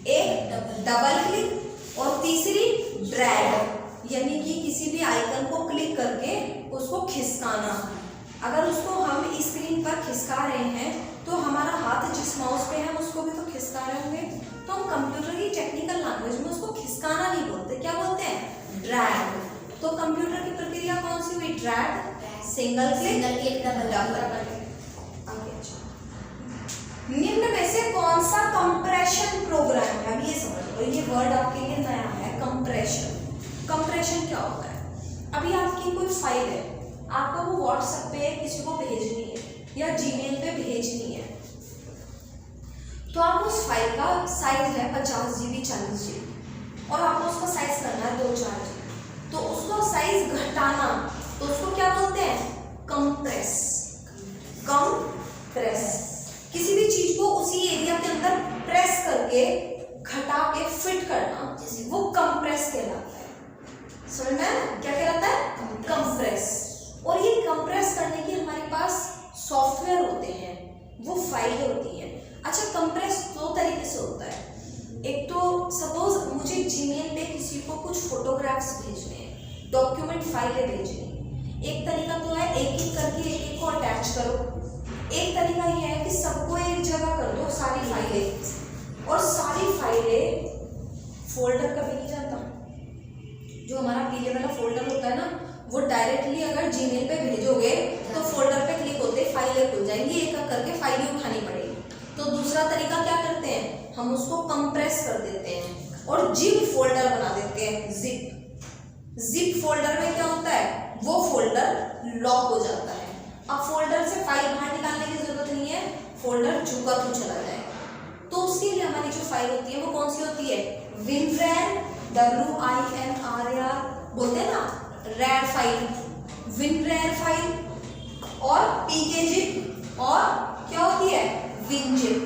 एक डबल क्लिक और तीसरी ड्रैग, यानी कि किसी भी आइकन को क्लिक करके उसको खिसकाना। अगर उसको हम स्क्रीन पर खिसका रहे हैं तो हमारा हाथ जिस माउस पे है उसको भी तो खिसका रहे होंगे, तो हम कंप्यूटर की टेक्निकल लैंग्वेज में उसको खिसकाना नहीं बोलते, क्या बोलते हैं, ड्रैग। तो कंप्यूटर की प्रक्रिया कौन सी हुई, ड्रैग, सिंगल क्लिक, डबल। निम्न में से कौन सा कंप्रेशन प्रोग्राम है, अब ये समझ लो, ये वर्ड आपके लिए नया है, कंप्रेशन। कंप्रेशन क्या होता है, अभी आपकी कोई फाइल है, आपको वो व्हाट्सएप पे किसी को भेजनी है या जीमेल पे भेजनी है, तो आप उस फाइल का साइज है 50 GB 40 GB और आपको उसका साइज करना है 2-4 GB, तो उसको साइज घटाना, तो उसको क्या बोलते हैं, कंप्रेस। कंप्रेस किसी भी चीज को उसी एरिया के अंदर प्रेस करके घटा के फिट करना, वो कंप्रेस कहलाता है। समझ में क्या कहलाता है, कंप्रेस। और ये कंप्रेस करने की हमारे पास सॉफ्टवेयर होते हैं, वो फाइलें होती हैं। अच्छा, कंप्रेस 2 तरीके से होता है, एक तो सपोज मुझे जीमेल पे किसी को कुछ फोटोग्राफ्स भेजने हैं, डॉक्यूमेंट फाइलें भेजनी, एक तरीका तो है एक एक करके एक को अटैच करो, एक तरीका ये है कि सबको एक जगह कर दो सारी फाइलें, और सारी फाइलें फोल्डर कभी नहीं जाता, जो हमारा पीले वाला फोल्डर होता है ना, वो डायरेक्टली अगर जीमेल पे भेजोगे तो फोल्डर पे क्लिक होते फाइलें खुल जाएंगी, एक एक करके फाइलें उठानी पड़ेगी। तो दूसरा तरीका क्या करते हैं, हम उसको कंप्रेस कर देते हैं और जिप फोल्डर बना देते हैं। जिप फोल्डर में क्या होता है, वो फोल्डर लॉक हो जाता है, अब फोल्डर से फाइल बाहर निकालने की जरूरत नहीं है, फोल्डर झुका तो चला जाएगा। तो उसके लिए हमारी जो फाइल होती है वो कौन सी होती है, WinRAR, WINRAR बोलते हैं ना, रैर फाइल, WinRAR फाइल, और PKZip, और क्या होती है, WinZip।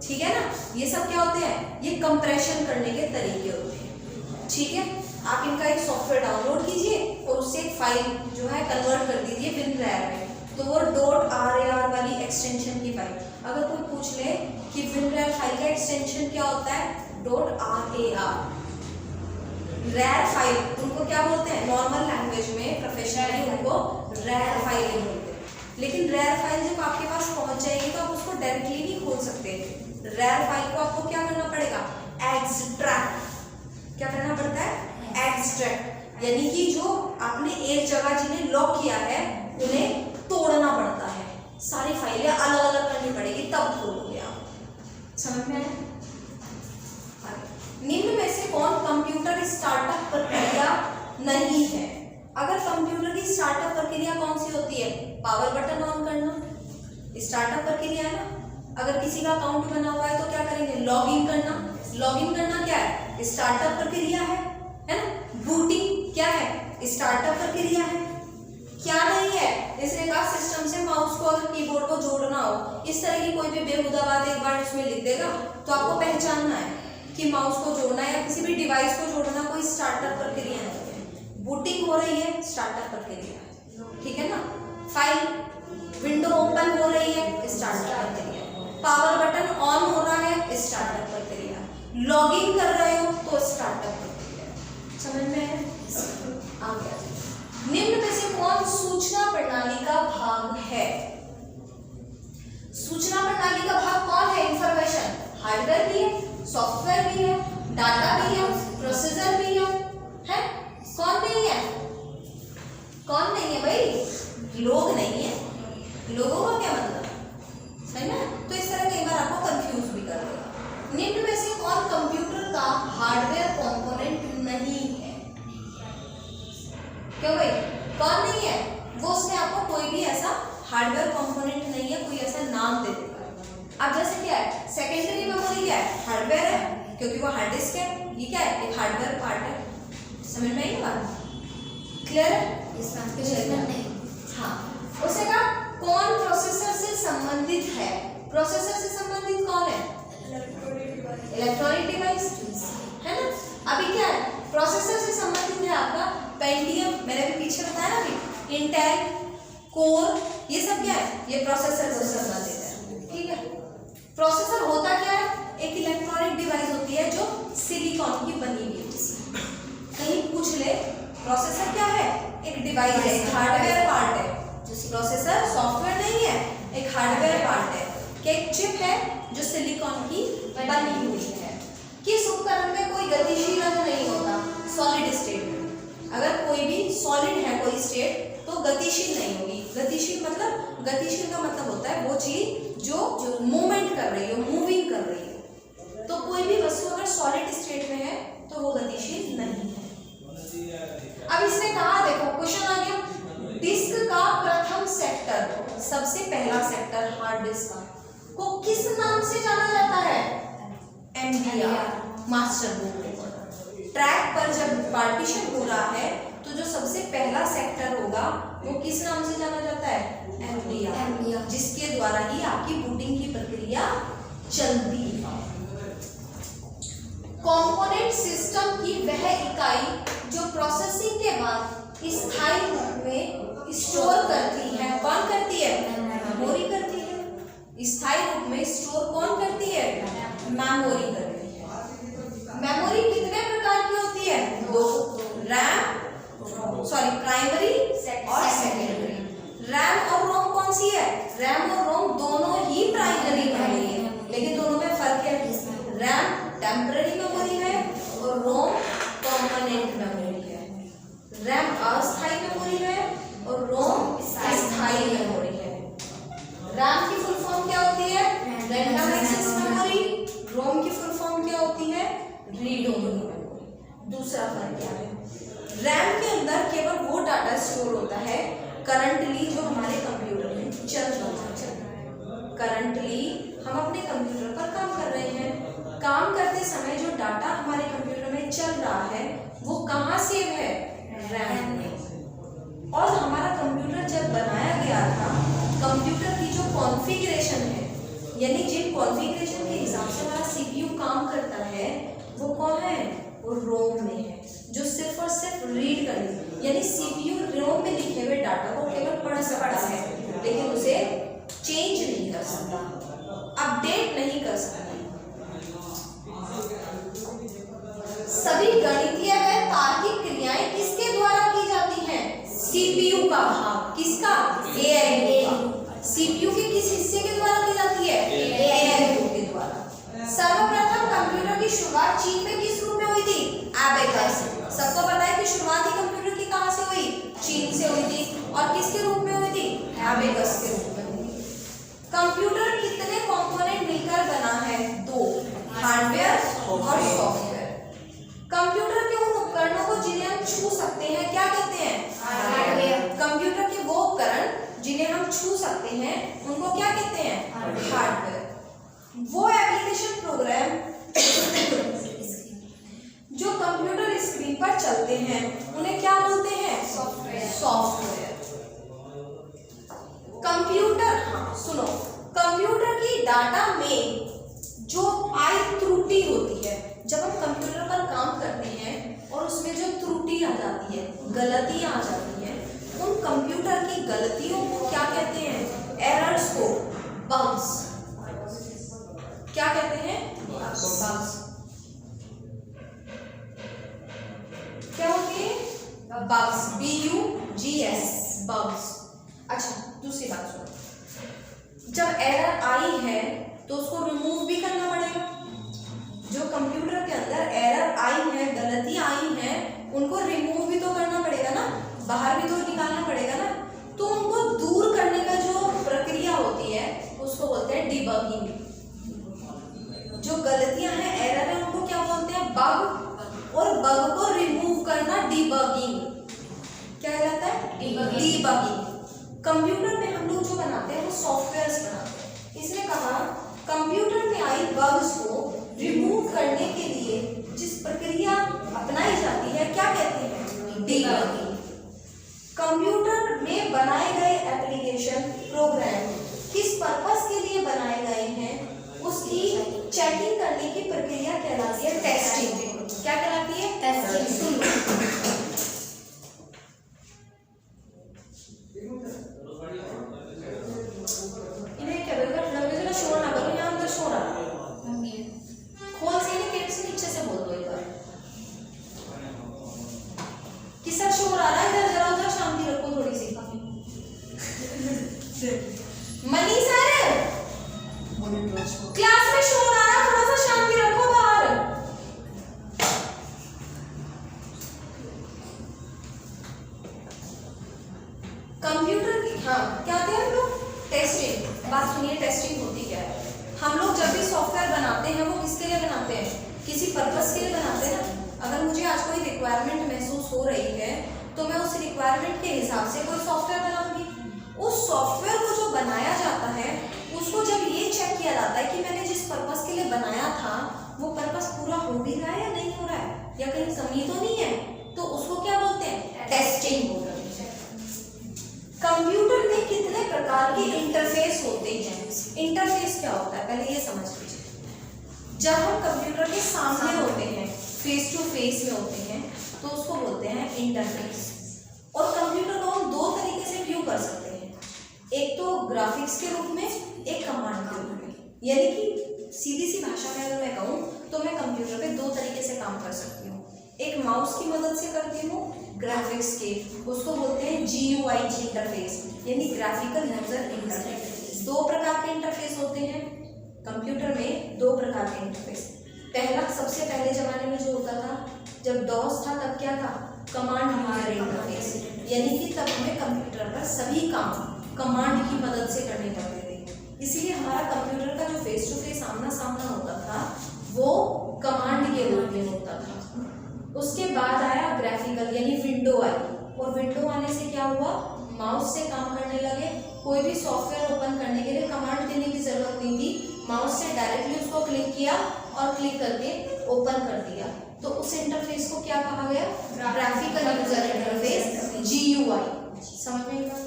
ठीक है ना, ये सब क्या होते हैं, ये कंप्रेशन करने के तरीके होते हैं। ठीक है, आप इनका एक सॉफ्टवेयर डाउनलोड कीजिए और उससे एक फाइल जो है कन्वर्ट कर दीजिए WinRAR में, तो वो .rar वाली एक्सटेंशन की फाइल। अगर कोई पूछ ले कि WinRAR फाइल का एक्सटेंशन क्या होता है, .rar, रैर फाइल उनको क्या बोलते हैं, नॉर्मल लैंग्वेज में प्रोफेशनली उनको रैर फाइल बोलते हैं। लेकिन रैर फाइल जब आपके पास पहुंच जाएगी तो आप उसको डायरेक्टली नहीं खोल सकते, रैर फाइल को आपको क्या करना पड़ेगा, एक्सट्रैक्ट। क्या करना पड़ता है, एक्सट्रैक्ट, यानी कि जो आपने एक जगह जिन्हें लॉक किया है उन्हें तोड़ना पड़ता है, सारी फाइलें अलग अलग करनी पड़ेगी तब खोलोगे आप। समझ में आया। निम्न में से कौन कंप्यूटर स्टार्टअप प्रक्रिया नहीं है, अगर कंप्यूटर की स्टार्टअप प्रक्रिया कौन सी होती है, पावर बटन ऑन करना, स्टार्टअप प्रक्रिया है ना। अगर किसी का अकाउंट बना हुआ है तो क्या करेंगे, लॉगिन करना, लॉगिन करना क्या है, स्टार्टअप प्रक्रिया है ना। बूटिंग क्या है, स्टार्टअप प्रक्रिया है। क्या नहीं है, इसने कहा सिस्टम से माउस को अगर कीबोर्ड को जोड़ना हो, इस तरह की कोई भी बेहुदा बात एक बार उसमें लिख देगा तो आपको पहचानना है कि माउस को जोड़ना या किसी भी डिवाइस को जोड़ना कोई स्टार्टअप प्रक्रिया नहीं है। बूटिंग हो रही है, स्टार्टअप प्रक्रिया, ठीक है ना। फाइल विंडो ओपन हो रही है, स्टार्टअप प्रक्रिया। पावर बटन ऑन हो रहा है, स्टार्टअप प्रक्रिया। लॉगिन कर रहे हो तो स्टार्टअप प्रक्रिया। समझ में है, आ गया। निम्न में से कौन सूचना प्रणाली का भाग है, सूचना प्रणाली का भाग कौन है, इंफॉर्मेशन, हार्डवेयर भी है, सॉफ्टवेयर भी है, डाटा भी है, प्रोसेसर भी है? कौन नहीं है, कौन नहीं है भाई, लोग नहीं है। लोगों का क्या मतलब है ना, तो इस तरह कई बार आपको कंफ्यूज भी कर देगा। निम्न में से कौन कंप्यूटर का हार्डवेयर कंपोनेंट नहीं है, क्यों भाई, कौन नहीं है, वो उसमें आपको कोई भी ऐसा हार्डवेयर कंपोनेंट नहीं है, कोई ऐसा नाम दे देगा। अब जैसे क्या है, सेकेंडरी मेमोरी क्या है, हार्डवेयर है, क्योंकि वो हार्ड डिस्क है। ये क्या है? एक हार्डवेयर पार्ट है। समझ में आई बात? क्लियर है? हाँ, उसे कहा कौन प्रोसेसर से संबंधित है? प्रोसेसर से संबंधित कौन है? इलेक्ट्रॉनिक डिवाइस है ना। अभी क्या है? प्रोसेसर से संबंधित है आपका पेंटियम, मैंने अभी पीछे बताया ना, अभी इंटेल कोर, ये सब क्या है? ये प्रोसेसर से संबंधित है। ठीक है, प्रोसेसर होता क्या है? एक इलेक्ट्रॉनिक डिवाइस होती है जो सिलिकॉन की बनी हुई है। कहीं पूछ ले, प्रोसेसर क्या है? एक डिवाइस है, एक हार्डवेयर पार्ट है। जो प्रोसेसर सॉफ्टवेयर नहीं है, एक हार्डवेयर पार्ट है कि एक चिप है जो सिलिकॉन की बनी हुई है। किस उपकरण में कोई गतिशील अंग नहीं होता? सॉलिड स्टेट में। अगर कोई भी सॉलिड है कोई स्टेट तो गतिशील नहीं होगी। गतिशील मतलब, गतिशील का मतलब होता है वो चीज जो मूवमेंट कर रही हो, मूविंग कर रही हो। तो कोई भी वस्तु अगर सॉलिड स्टेट में है तो वो गतिशील नहीं है। अब इसने कहा, देखो क्वेश्चन आ गया, डिस्क का प्रथम सेक्टर, सबसे पहला सेक्टर हार्ड डिस्क का, को किस नाम से जाना जाता है? MBR, master book. ट्रैक पर जब पार्टीशन हो रहा है तो जो सबसे पहला सेक्टर होगा वो किस नाम से जाना जाता है? MBR, जिसके द्वारा ही आपकी बूटिंग की प्रक्रिया चलती है। कंपोनेंट सिस्टम की वह इकाई जो प्रोसेसिंग के बाद स्थायी रूप में स्टोर करती है, कौन करती है? मेमोरी करती है। स्थायी रूप में स्टोर कौन करती है? मेमोरी करती है। मेमोरी कितने प्रकार की होती है? दो, प्राइमरी और सेकेंडरी। रैम और रोम कौन सी है? रैम और रोम दोनों ही प्राइमरी मेमोरी है, लेकिन दोनों में फर्क है। रैम टेम्पररी मेमोरी है और रोम परमानेंट मेमोरी है। रैम अस्थायी मेमोरी है और रोम स्थायी मेमोरी है। रैम की फुल फॉर्म क्या होती है? Random access memory. रोम की फुल फॉर्म क्या होती है? Read only memory. दूसरा फर्क क्या है? रैम के अंदर केवल वो डाटा स्टोर होता है करंटली जो हमारे कंप्यूटर में चल रहा है। करंटली हम अपने कंप्यूटर पर काम कर रहे हैं, काम करते समय जो डाटा हमारे कंप्यूटर में चल रहा है वो कहाँ सेव है? रैम में। और हमारा कंप्यूटर जब बनाया गया था, कंप्यूटर की जो कॉन्फ़िगरेशन है, यानी जिन कॉन्फ़िगरेशन के हिसाब से हमारा CPU काम करता है वो कौन है? वो रोम में है, जो सिर्फ और सिर्फ रीड करने, यानी CPU रोम में लिखे हुए डाटा को केवल पढ़ सकता है, लेकिन उसे चेंज नहीं कर सकता, अपडेट नहीं कर सकता। सभी गणितीय व तार्किक क्रियाएं किसके द्वारा की जाती हैं? CPU का भाग, किसका? ALU। CPU के किस हिस्से के द्वारा की जाती है? ALU के द्वारा। सर्वप्रथम कंप्यूटर की शुरुआत चीन में किस रूप में हुई थी? एबेकस। सबको पता है कि शुरुआत ही कंप्यूटर की कहां से हुई? चीन से हुई थी। और किसके रूप में हुई थी? एबेकस के रूप में हुई। कंप्यूटर कितने कंपोनेंट मिलकर बना है? दो, हार्डवेयर और सॉफ्टवेयर। कंप्यूटर के उन उपकरणों को जिन्हें हम छू सकते हैं क्या कहते हैं? हार्डवेयर। कंप्यूटर के वो उपकरण जिन्हें हम छू सकते हैं उनको क्या कहते हैं? हार्डवेयर। वो एप्लीकेशन प्रोग्राम जो कंप्यूटर स्क्रीन पर चलते हैं उन्हें क्या बोलते हैं? सॉफ्टवेयर। कंप्यूटर, हाँ सुनो, कंप्यूटर की डाटा में जो आई त्रुटि होती है, जब हम कंप्यूटर पर काम करते हैं और उसमें जो त्रुटि आ जाती है, गलतियां आ जाती हैं, उन कंप्यूटर की गलतियों को क्या कहते हैं? एरर्स को बग्स। क्या कहते हैं? बग्स। क्या होती है? Bugs, BUGS, bugs. अच्छा, दूसरी बात सुनो, जब एरर आई है तो उसको रिमूव भी करना पड़ेगा। जो कंप्यूटर के अंदर एरर आई है, गलतियां आई हैं, उनको रिमूव भी तो करना पड़ेगा ना, बाहर भी तो निकालना पड़ेगा ना। तो उनको दूर करने का जो प्रक्रिया होती है उसको बोलते हैं डिबगिंग। जो गलतियां हैं, एरर है, उनको क्या बोलते हैं? बग। और बग को रिमूव करना डिबगिंग। क्या कहलाता है? डिबगिंग। कंप्यूटर में हम लोग जो बनाते हैं वो सॉफ्टवेयर्स बनाते हैं। इसने कहा कंप्यूटर में आई बग्स को रिमूव करने के लिए डिबगिंग। कंप्यूटर में बनाए गए एप्लीकेशन प्रोग्राम किस पर्पस के लिए बनाए गए हैं, उसकी चेकिंग करने की प्रक्रिया कहलाती है टेस्टिंग। क्या कहलाती है? टेस्टिंग। इन्हें क्या बोलते हैं? लंबे से शोर ना करो, यहाँ अंदर शोर आ रहा है। खोल से नहीं, पेट से नीचे से बोल दो एक बार। किसका शोर आ रहा है? इधर जरा उधर शांति रखो थोड़ी सी। मनी सर, क्लास में शोर आ रहा है, थोड़ा सा शांति रखो बाहर। कंप्यूटर की क्या होते हैं हम लोग? टेस्टिंग। बात सुनिए, टेस्टिंग होती क्या है? हम लोग जब भी सॉफ्टवेयर बनाते हैं वो किसके लिए बनाते हैं? किसी पर्पस के लिए बनाते हैं ना। अगर मुझे आज कोई रिक्वायरमेंट महसूस हो रही है तो मैं उस रिक्वायरमेंट के हिसाब से कोई सॉफ्टवेयर बनाऊंगी। उस सॉफ्टवेयर को जो बनाया जाता है उसको जब ये चेक किया जाता है कि मैंने जिस पर्पस के लिए बनाया था वो पर्पस पूरा हो भी रहा है या नहीं हो रहा है, या कहीं कमी तो नहीं है, तो उसको क्या बोलते हैं? टेस्टिंग बोलते हैं। कंप्यूटर में कितने प्रकार के इंटरफेस होते हैं? इंटरफेस क्या होता है पहले ये समझ लीजिए। जब हम कंप्यूटर के सामने होते हैं, फेस टू फेस में होते हैं, तो उसको बोलते हैं इंटरफेस। और कंप्यूटर को हम दो तरीके से व्यू कर सकते हैं, एक तो ग्राफिक्स के रूप में, एक कमांड के रूप में। यानी कि सीधी सी भाषा में अगर मैं कहूँ तो मैं कंप्यूटर पे दो तरीके से काम कर सकती हूँ। एक माउस की मदद से करती हूँ ग्राफिक्स के, उसको बोलते हैं GUI इंटरफेस, यानी ग्राफिकल यूजर इंटरफेस। दो प्रकार के इंटरफेस होते हैं कंप्यूटर में, दो प्रकार के इंटरफेस। पहला, सबसे पहले जमाने में जो होता था, जब डॉस था तब क्या था? कमांड यूजर इंटरफेस, यानी कि तब हमें कंप्यूटर पर सभी काम कमांड की मदद से करने पड़ते थे। इसीलिए हमारा कंप्यूटर का जो फेस टू फेस आमना सामना होता था वो कमांड के रूप में होता था। उसके बाद आया ग्राफिकल, यानी विंडो आई, और विंडो आने से क्या हुआ? माउस से काम करने लगे। कोई भी सॉफ्टवेयर ओपन करने के लिए कमांड देने की जरूरत नहीं थी, माउस से डायरेक्टली उसको क्लिक किया और क्लिक करके ओपन कर दिया। तो उस इंटरफेस को क्या कहा गया? Graphical user interface, GUI। समझ में आया?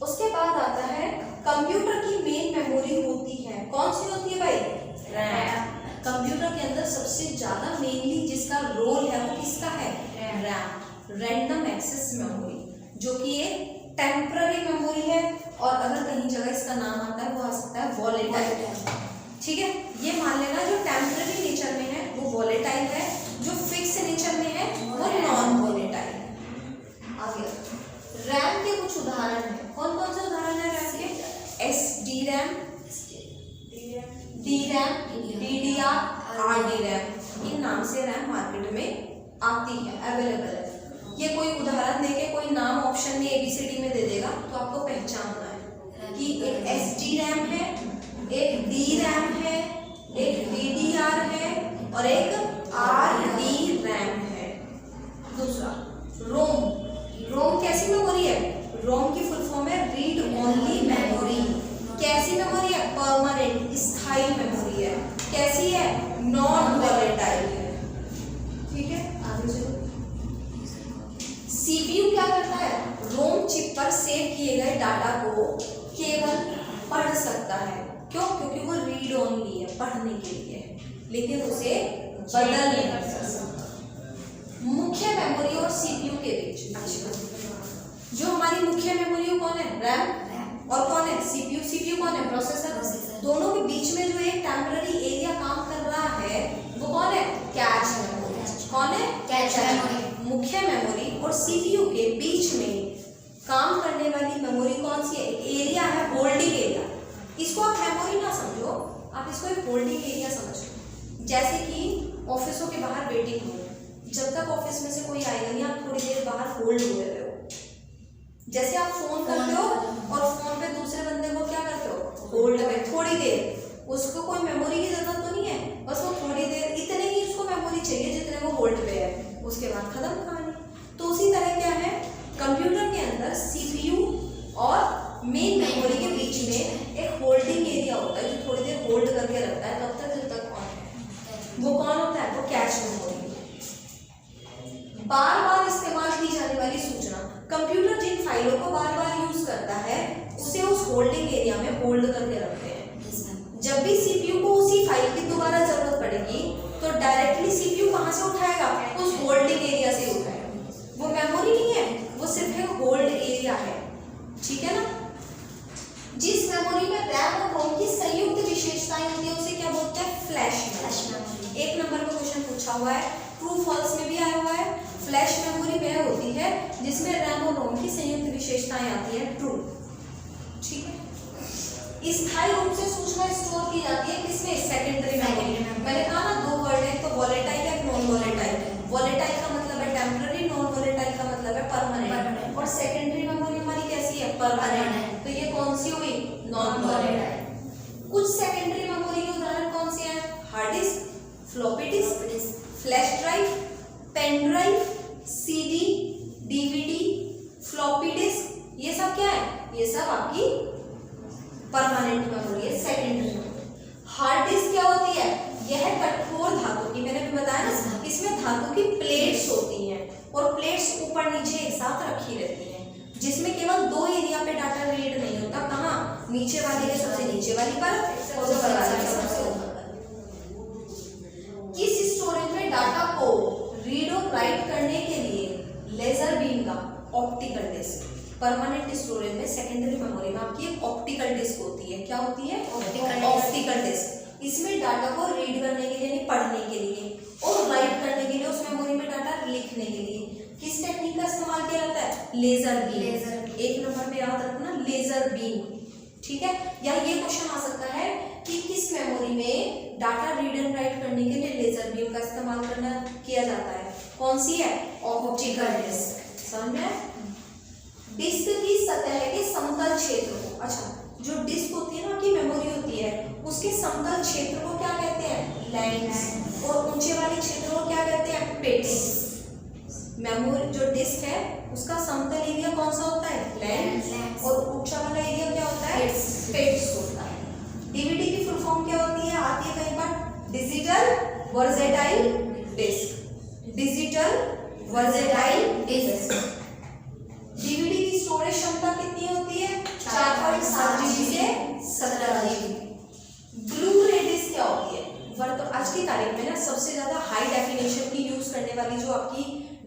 उसके बाद आता है कंप्यूटर की मेन मेमोरी होती है, कौन सी होती है भाई? रैम। कंप्यूटर के अंदर सबसे ज्यादा मेनली जिसका रोल है वो किसका है? रैम, रैंडम एक्सेस मेमोरी, जो कि एक टेम्पररी मेमोरी है। और अगर कहीं जगह इसका नाम आता है वो आ सकता है वॉलेटाइल। ठीक है, ये मान लेना जो टेम्पररी नेचर में है वो वॉलेटाइल है, जो फिक्स नेचर में है वो नॉन वॉलेटाइल। आगे रैम के कुछ उदाहरण हैं, कौन कौन से उदाहरण है रैम के? SDRAM, DRAM, DDR, RDRAM। इन नाम से रैम मार्केट में आती है, अवेलेबल है। ये कोई उदाहरण देके कोई नाम ऑप्शन में ABCD में दे देगा तो आपको पहचानना है कि एक SDRAM है, एक DRAM है, एक DDR है और एक RDRAM है। दूसरा रोम। रोम कैसी मेमोरी है? रोम की फुल फॉर्म है रीड ओनली मेमोरी। कैसी मेमोरी है? परमानेंट, स्थायी मेमोरी है। कैसी है? नॉन वॉलेटाइल है। ठीक है, आगे चलो। CPU क्या करता है? रोम चिप पर सेव किए गए डाटा को केवल पढ़ सकता है। क्यों? क्योंकि वो रीड ओनली है, पढ़ने के लिए है, लेकिन उसे बदल नहीं कर सकता। मुख्य मेमोरी और CPU के बीच जो हमारी मुख्य मेमोरी है कौन है? रैम। और कौन है? CPU कौन है? प्रोसेसर। दोनों के बीच में जो एक टेम्पररी एरिया काम कर रहा है वो कौन है? Cache memory. कौन है? Cache memory. मुख्य मेमोरी और CPU के बीच में काम करने वाली मेमोरी कौन सी है? एरिया है होल्डिंग एरिया। इसको आप मेमोरी ना समझो, आप इसको एक होल्डिंग एरिया समझो। जैसे कि ऑफिसों के बाहर वेटिंग रूम, जब तक ऑफिस में से कोई आएगा नहीं आप थोड़ी देर बाहर होल्ड हुए रहे हो। जैसे आप फोन करते हो और फोन पे दूसरे बंदे को क्या करते हो? होल्ड में थोड़ी देर। उसको कोई मेमोरी की जरूरत तो नहीं है, बस वो थोड़ी देर, इतने ही उसको मेमोरी चाहिए जितने वो होल्ड पे है, उसके बाद खत्म कहानी। तो उसी तरह क्या है कंप्यूटर के अंदर CPU और मेन मेमोरी के बीच में एक होल्डिंग एरिया होता है जो थोड़ी देर होल्ड करके रखता है तब तक जब तक कौन है? वो कौन होता है? वो कैच मेमोरी। बार बार फाइलों को बार बार यूज करता है उसे उस होल्डिंग एरिया में होल्ड करके रखते हैं। जब भी सीपीयू को उसी फाइल की दोबारा जरूरत पड़ेगी तो डायरेक्टली सीपीयू कहाँ से उठाएगा, उस होल्डिंग एरिया से उठाएगा। वो मेमोरी नहीं है, वो सिर्फ एक होल्ड एरिया है, ठीक है ना। जिस मेमोरी में रैम और रोम की संयुक्त विशेषताएं होती है उसे क्या बोलते हैं, फ्लैश मेमोरी। एक नंबर में क्वेश्चन पूछा हुआ है, ट्रू फॉल्स में भी आया हुआ है। फ्लैश मेमोरी वह होती है जिसमें रैम और रोम की संयुक्त विशेषताएं आती है, ट्रू, ठीक है। स्थायी रूप से सूचना स्टोर की जाती है किसमें, सेकेंडरी मेमोरी। मैंने कहा ना दो वर्ड है, तो वॉलेटाइल है, नॉन वॉलेटाइल। वॉलेटाइल का मतलब है टेम्पररी, नॉन वॉलेटाइल का मतलब है परमानेंट। और सेकेंडरी मेमोरी हमारी कैसी है, परमानेंट। तो ये कौन सी हुई, नॉन वॉलेटाइल। कुछ सेकेंडरी मेमोरी के उदाहरण कौन से हैं, hard disk, floppy disk, flash drive, pen drive, CD, DVD, floppy disk, ये सब क्या है, ये सब आपकी परमानेंट मेमोरी है, सेकेंडरी मेमोरी। हार्ड डिस्क क्या होती है, यह कठोर धातु की, मैंने भी बताया ना, इसमें धातु की प्लेट्स होती हैं और प्लेट्स ऊपर नीचे एक साथ रखी रहती हैं, जिसमें केवल दो एरिया पे डाटा रीड नहीं होता, कहाँ, नीचे वाली के सबसे नीचे वाली परत और ऊपर वाली के सबसे ऊपर। किस स्टोरेज में डाटा को रीड और राइट करने के लिए लेजर बीम का ऑप्टिकल डिस्क, परमानेंट स्टोरेज में सेकेंडरी मेमोरी में आपकी एक ऑप्टिकल डिस्क होती है, क्या होती है, ऑप्टिकल डिस्क। इसमें डाटा को रीड करने के लिए, यानी पढ़ने के लिए, और राइट करने के लिए, उस मेमोरी में डाटा लिखने के लिए किस टेक्निक का इस्तेमाल किया जाता है, लेजर बीम। एक नंबर पे याद रखना, लेजर बीम, ठीक है। या ये क्वेश्चन आ सकता है कि किस मेमोरी में डाटा रीड एंड राइट करने के लिए लेजर बीम का इस्तेमाल किया जाता है, कौन सी है, ऑप्टिकल डिस्क। समझ में। डिस्क की सतह के समतल क्षेत्र को, अच्छा जो डिस्क होती है ना की मेमोरी होती है, उसके समतल क्षेत्र को क्या कहते हैं, लैंड्स, और ऊंचे वाले क्षेत्र को क्या कहते हैं, पिट्स। मेमोरी जो डिस्क है उसका समतल एरिया कौन सा होता है, लैंड्स, और ऊंचा वाला एरिया क्या होता है, पिट्स होता है। डीवीडी की फुल फॉर्म क्या होती है, आती है कहीं पर, digital versatile disc, digital versatile disc. DVD की स्टोरेज क्षमता कितनी होती है, 4.7 GB से 17 GB। ब्लू रे डिस्क क्या होती है, तो आज की तारीख में ना सबसे ज्यादा हाई डेफिनेशन की यूज करने वाली जो आपकी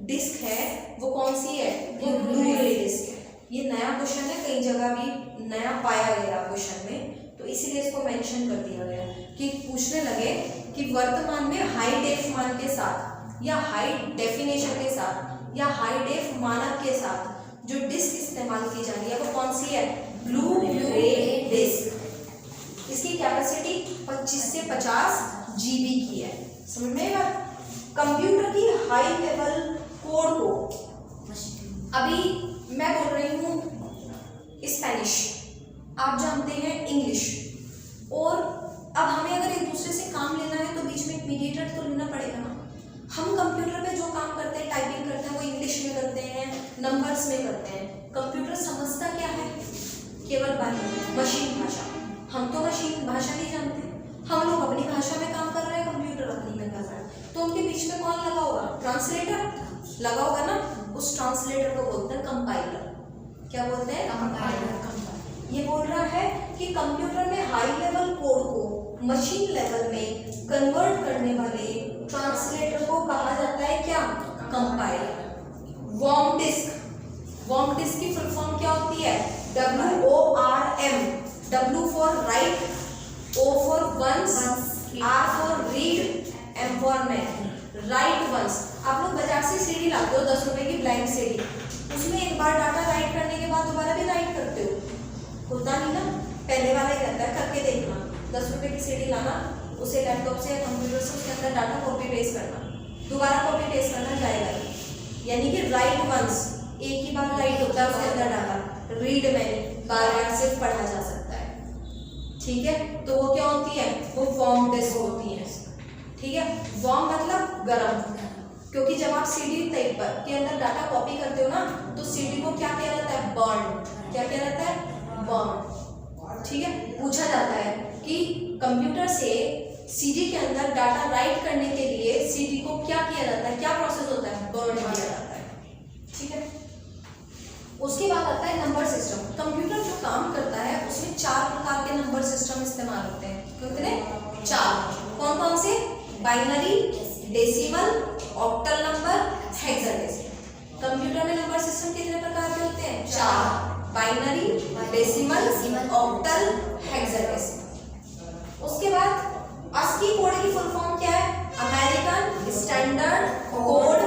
डिस्क है वो कौन सी है, वो ब्लू रे डिस्क है। ये नया क्वेश्चन है, कई जगह भी नया पाया गया क्वेश्चन में, तो इसीलिए इसको मेंशन कर दिया गया कि पूछने लगे कि वर्तमान में हाई डेफ मान के साथ या हाई डेफिनेशन के साथ या हाई डेफ मानक के साथ जो डिस्क इस्तेमाल की जा रही है वो कौन सी है, ब्लू रे डिस्क। इसकी कैपेसिटी 25 से 50 GB की है, समझ में आएगा। कंप्यूटर की हाई लेवल कोड को, अभी मैं बोल रही हूँ स्पेनिश, आप जानते हैं इंग्लिश, और अब हमें अगर एक दूसरे से काम लेना है तो बीच में एक मीडिएटर तो लेना पड़ेगा ना। हम कंप्यूटर पे जो काम करते हैं, टाइपिंग करते हैं, वो इंग्लिश में करते हैं, नंबर्स में करते हैं। कंप्यूटर समझता क्या है, केवल मशीन भाषा। हम तो मशीन भाषा नहीं जानते, हम लोग अपनी भाषा में काम कर रहे हैं, कंप्यूटर अपनी में कर रहा है, तो उनके बीच में कौन लगा होगा, ट्रांसलेटर लगा होगा ना। उस ट्रांसलेटर को बोलते हैं कंपाइलर। क्या बोलते हैं, कंपाइलर। ये बोल रहा है कि कंप्यूटर में हाई लेवल कोड को मशीन लेवल में कन्वर्ट करने वाले ट्रांसलेटर को कहा जाता है क्या, compiler. WORM disk, WORM disk की फुल फॉर्म क्या होती है, WORM। W for write, O for once, R for read, M for many. Write once, आप लोग बाजार से सीडी लाते हो 10 रुपए की ब्लैंक सीडी, उसमें एक बार डाटा राइट करने के बाद दोबारा भी राइट करते हो, होता नहीं ना, पहले वाला ही रहता है, करके देखना। 10 रुपए की सीडी लाना, उसे लैपटॉप से या कंप्यूटर से उसके अंदर डाटा कॉपी पेस्ट करना, दोबारा कॉपी पेस्ट करना जाएगा, यानी कि राइट वंस, एक ही बार राइट होता है उसके अंदर डाटा, रीड मैनी बार बार से पढ़ा जा सकता है, ठीक है। तो वो क्या होती है, वो वॉर्म डिस्क होती है, ठीक है। वॉर्म मतलब गर्म, क्योंकि जब आप सीडी टाइप पर के अंदर डाटा कॉपी करते हो ना, तो सीडी को क्या किया जाता है, बर्न। क्या किया जाता है, बर्न, ठीक है। पूछा जाता है कि कंप्यूटर से सीडी के अंदर डाटा राइट करने के लिए सीडी को क्या किया जाता है, क्या प्रोसेस होता है, बर्न किया जाता है, ठीक है। उसके बाद आता है नंबर सिस्टम। कंप्यूटर जो काम करता है उसमें 4 प्रकार के नंबर सिस्टम इस्तेमाल होते हैं। कितने? 4। कौन कौन से? Binary, decimal, octal number, hexadecimal. Computer में नंबर सिस्टम कितने प्रकार के होते हैं? 4। Binary, decimal, octal, hexadecimal. उसके बाद ASCII कोड की फुल फॉर्म क्या है? American standard code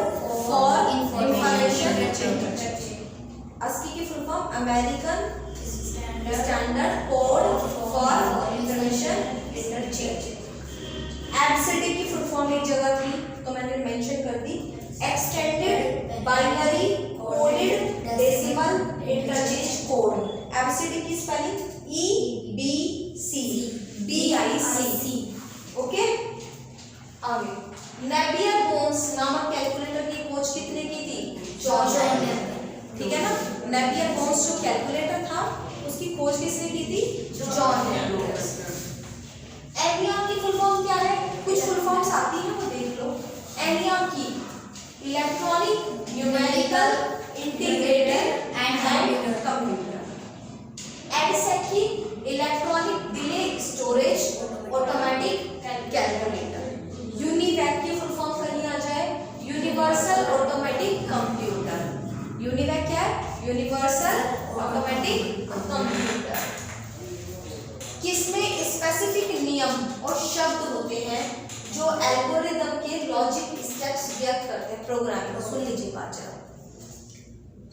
for information interchange. ASCII की full form American standard code for information interchange. EBCDIC की फुल फॉर्म एक जगह थी तो मैंने मेंशन कर दी, extended binary coded decimal interchange code. EBCDIC की स्पेलिंग EBC, BIC। ओके, आगे नेपियर बोन्स नामक कैलकुलेटर की खोज कितने की थी? जॉन ने। ठीक है ना, नेपियर बोन्स जो कैलकुलेटर था उसकी खोज किसने की थी? जॉन ने। एनियॉन की फुल फॉर्म क्या है? कुछ फुल फॉर्म्स आती हैं वो देख लो। एनियॉन की electronic numerical integrated and computer. EDSAC की electronic delay storage automatic calculator. UNIVAC की फुल फॉर्म कहीं आ जाए, यूनिवर्सल ऑटोमेटिक कंप्यूटर। यूनिवैक क्या है? Universal automatic computer. किसमें स्पेसिफिक नियम और शब्द होते हैं जो एल्गोरिदम के लॉजिक स्टेप्स व्यक्त करते हैं प्रोग्रामिंग। सुन लीजिए बात जरा।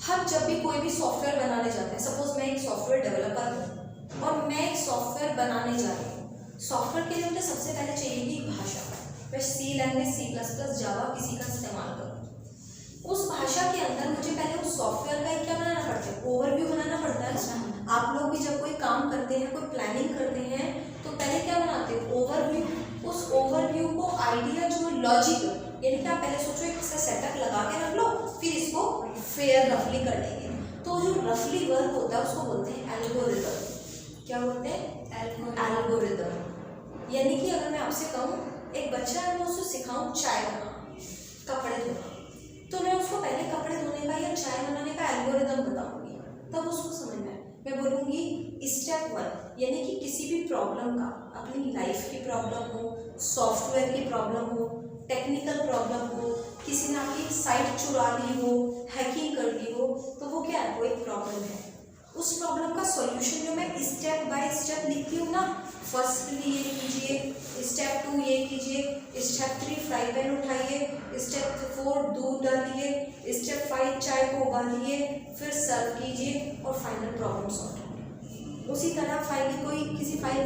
हम जब भी कोई भी सॉफ्टवेयर बनाने जाते हैं, सपोज मैं एक सॉफ्टवेयर डेवलपर हूँ और मैं एक सॉफ्टवेयर बनाने जा रही हूँ। सॉफ्टवेयर के लिए मुझे सबसे पहले चाहिए कि भाषा। मैं C लैंग्वेज, C++, जावा किसी का इस्तेमाल करूँ। उस भाषा के अंदर मुझे पहले उस सॉफ्टवेयर का क्या बनाना पड़ता है? ओवरव्यू बनाना पड़ता है। आप लोग भी जब कोई काम करते हैं, कोई प्लानिंग करते हैं तो पहले क्या बनाते हैं? ओवरव्यू। उस ओवरव्यू को आइडिया जो लॉजिक, यानी कि आप पहले सोचो इसका सेटअप लगा के रख लो, फिर इसको फेयर रफली कर लेंगे। तो जो रफली वर्क होता है उसको बोलते हैं एल्गोरिदम। क्या बोलते हैं? एल्गोरिदम। यानी कि अगर मैं आपसे कहूँ एक बच्चा है, मैं उसको सिखाऊं चाय बनाना, कपड़े धोना, तो मैं उसको पहले कपड़े धोने का या चाय बनाने का एल्गोरिदम बताऊंगी, तब उसको समझ में आए। मैं बोलूँगी स्टेप 1, यानी कि किसी भी प्रॉब्लम का, अपनी लाइफ की प्रॉब्लम हो, सॉफ्टवेयर की प्रॉब्लम हो, टेक्निकल प्रॉब्लम हो, किसी ने आपकी साइट चुरा ली हो, हैकिंग कर ली हो, तो वो क्या है? वो एक प्रॉब्लम है। उस प्रॉब्लम का सॉल्यूशन जो मैं स्टेप बाय स्टेप लिखती हूँ ना, फर्स्टली ये कीजिए, स्टेप 2 ये कीजिए, स्टेप 3 फ्राई पैन उठाइए, स्टेप 4 दूध डालिए, स्टेप 5 चाय को उबालिए, फिर सर्व कीजिए और फाइनल प्रॉब्लम सॉल्व। उसी तरह फाइनली कोई किसी फाइल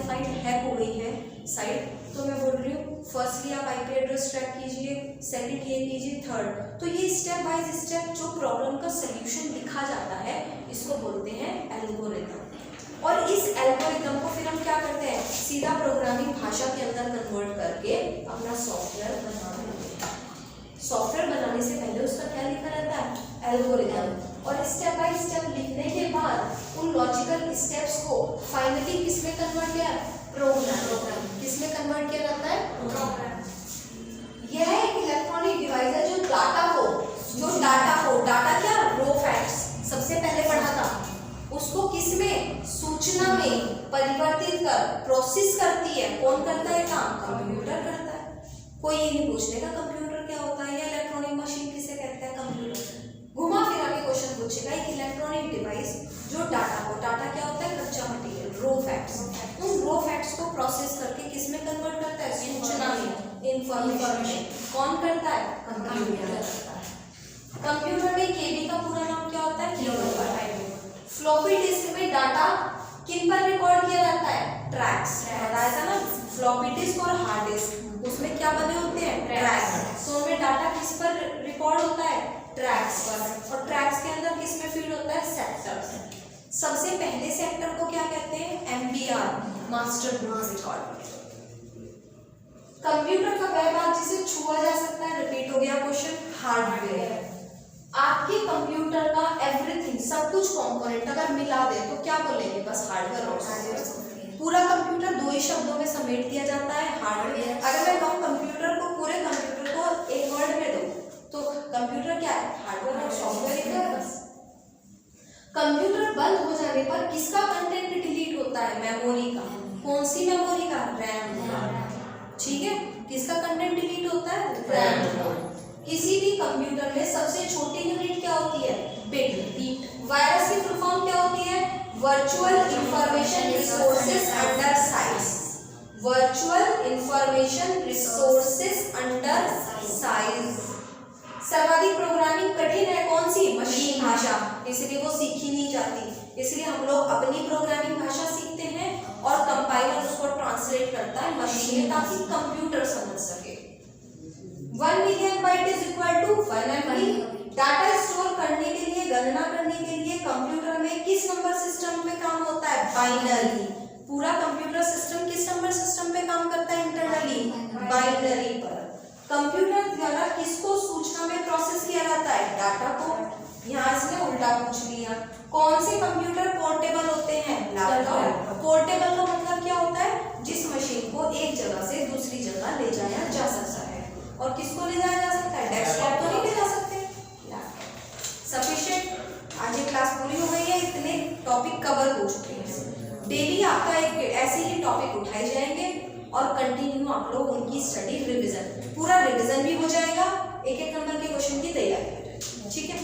हैक हो गई है साइट, तो मैं बोल रही हूँ फर्स्टली आप IP एड्रेस ट्रैक कीजिए, सेकंड ये कीजिए, थर्ड। तो ये स्टेप बाय स्टेप जो प्रॉब्लम का सल्यूशन लिखा जाता है इसको बोलते हैं एल्गोरिदम। और इस एल्गोरिदम को फिर हम क्या करते हैं? सीधा प्रोग्रामिंग भाषा के अंदर कन्वर्ट करके अपना सॉफ्टवेयर बनाना लगते हैं। सॉफ्टवेयर बनाने से पहले उसका क्या लिखा रहता है? एल्गोरिदम। और स्टेप बाय स्टेप लिखने के बाद उन लॉजिकल स्टेप्स को फाइनली किसमें कन्वर्ट किया? प्रोग्राम। किसमें कन्वर्ट किया जाता है? प्रोग्राम। यह एक इलेक्ट्रॉनिक डिवाइस है जो डाटा को डाटा क्या? रो फैक्ट्स सबसे पहले पढ़ा था, उसको किसमें? सूचना में परिवर्तित कर प्रोसेस करती है। कौन करता है काम? कंप्यूटर करता है। कोई ये नहीं पूछने का कंप्यूटर क्या होता है या इलेक्ट्रॉनिक मशीन किसे कहते हैं? कंप्यूटर। घुमा फिरा के क्वेश्चन पूछेगा, एक इलेक्ट्रॉनिक डिवाइस जो डाटा क्या होता है? कच्चा मटेरियल, रो फैक्ट्स। उन रो फैक्ट्स को प्रोसेस करके किसमें कन्वर्ट करता है? सूचना में, इंफॉर्मेशन। कौन करता है? कंप्यूटर करता है। कंप्यूटर में KB का पूरा नाम क्या होता है? किलोबाइट। फ्लॉपी डिस्क में डाटा किन पर रिकॉर्ड किया जाता है? ट्रैक्स। बताया था ना, फ्लॉपी डिस्क और हार्ड डिस्क, उसमें क्या बने होते हैं? ट्रैक्स। तो उनमें डाटा किस पर रिकॉर्ड होता है? ट्रैक्स पर। और ट्रैक्स के अंदर किस में फीड होता है? सेक्टर्स। सबसे पहले सेक्टर को क्या कहते हैं? MBR, master book record. Computer का वह भाग जिसे छुआ जा सकता है, रिपीट हो गया क्वेश्चन, हार्डवेयर। आपके कंप्यूटर का एवरीथिंग, सब कुछ कंपोनेंट अगर मिला दे तो क्या बोलेंगे? बस हार्डवेयर और सॉफ्टवेयर। पूरा कंप्यूटर 2 ही शब्दों में समेट दिया जाता है, हार्डवेयर। अगर मैं कहूँ कंप्यूटर को, पूरे कंप्यूटर को एक वर्ड में दो, तो कंप्यूटर क्या है? हार्डवेयर और सॉफ्टवेयर ही है बस। पर किसका कंटेंट डिलीट होता है? मेमोरी का। कौन सी मेमोरी का? रैम का। ठीक है, किसका कंटेंट डिलीट होता है? रैम का। किसी भी कंप्यूटर में सबसे छोटी यूनिट क्या होती है? बिट। वायरस की फुल फॉर्म क्या होती है? Virtual information resources under size. Virtual information resources under size. सर्वाधिक प्रोग्रामिंग कठिन है कौन सी? मशीन भाषा, इसलिए वो सीखी नहीं जाती। इसलिए हम लोग अपनी प्रोग्रामिंग भाषा सीखते हैं और कंपाइलर उसको ट्रांसलेट करता है मशीन, ताकि कंप्यूटर समझ सके। 1 million byte is equal to 1 MB। Data store करने के लिए, गणना करने के लिए कंप्यूटर में किस नंबर सिस्टम पे काम होता है? बाइनरी। पूरा कंप्यूटर सिस्टम किस नंबर सिस्टम पे काम करता है? इंटरनली बाइनरी पर। कंप्यूटर द्वारा किसको सूचना में प्रोसेस किया जाता है? डाटा को। यहाँ इसने उल्टा पूछ लिया। कौन से कंप्यूटर पोर्टेबल होते हैं? लैपटॉप। पोर्टेबल का मतलब क्या होता है? जिस मशीन को एक जगह से दूसरी जगह ले जाया जा सकता है। और किसको ले जाया जा सकता है? डेस्कटॉप को नहीं ले जा सकते। सफिशिएंट। आज ये क्लास पूरी हो गई है, इतने टॉपिक कवर हो चुके हैं। डेली आपका एक ऐसे ही टॉपिक उठाए जाएंगे और कंटिन्यू आप लोग उनकी स्टडी, रिवीजन, पूरा रिवीजन भी हो जाएगा, एक एक नंबर के क्वेश्चन की तैयारी हो जाएगी। ठीक है।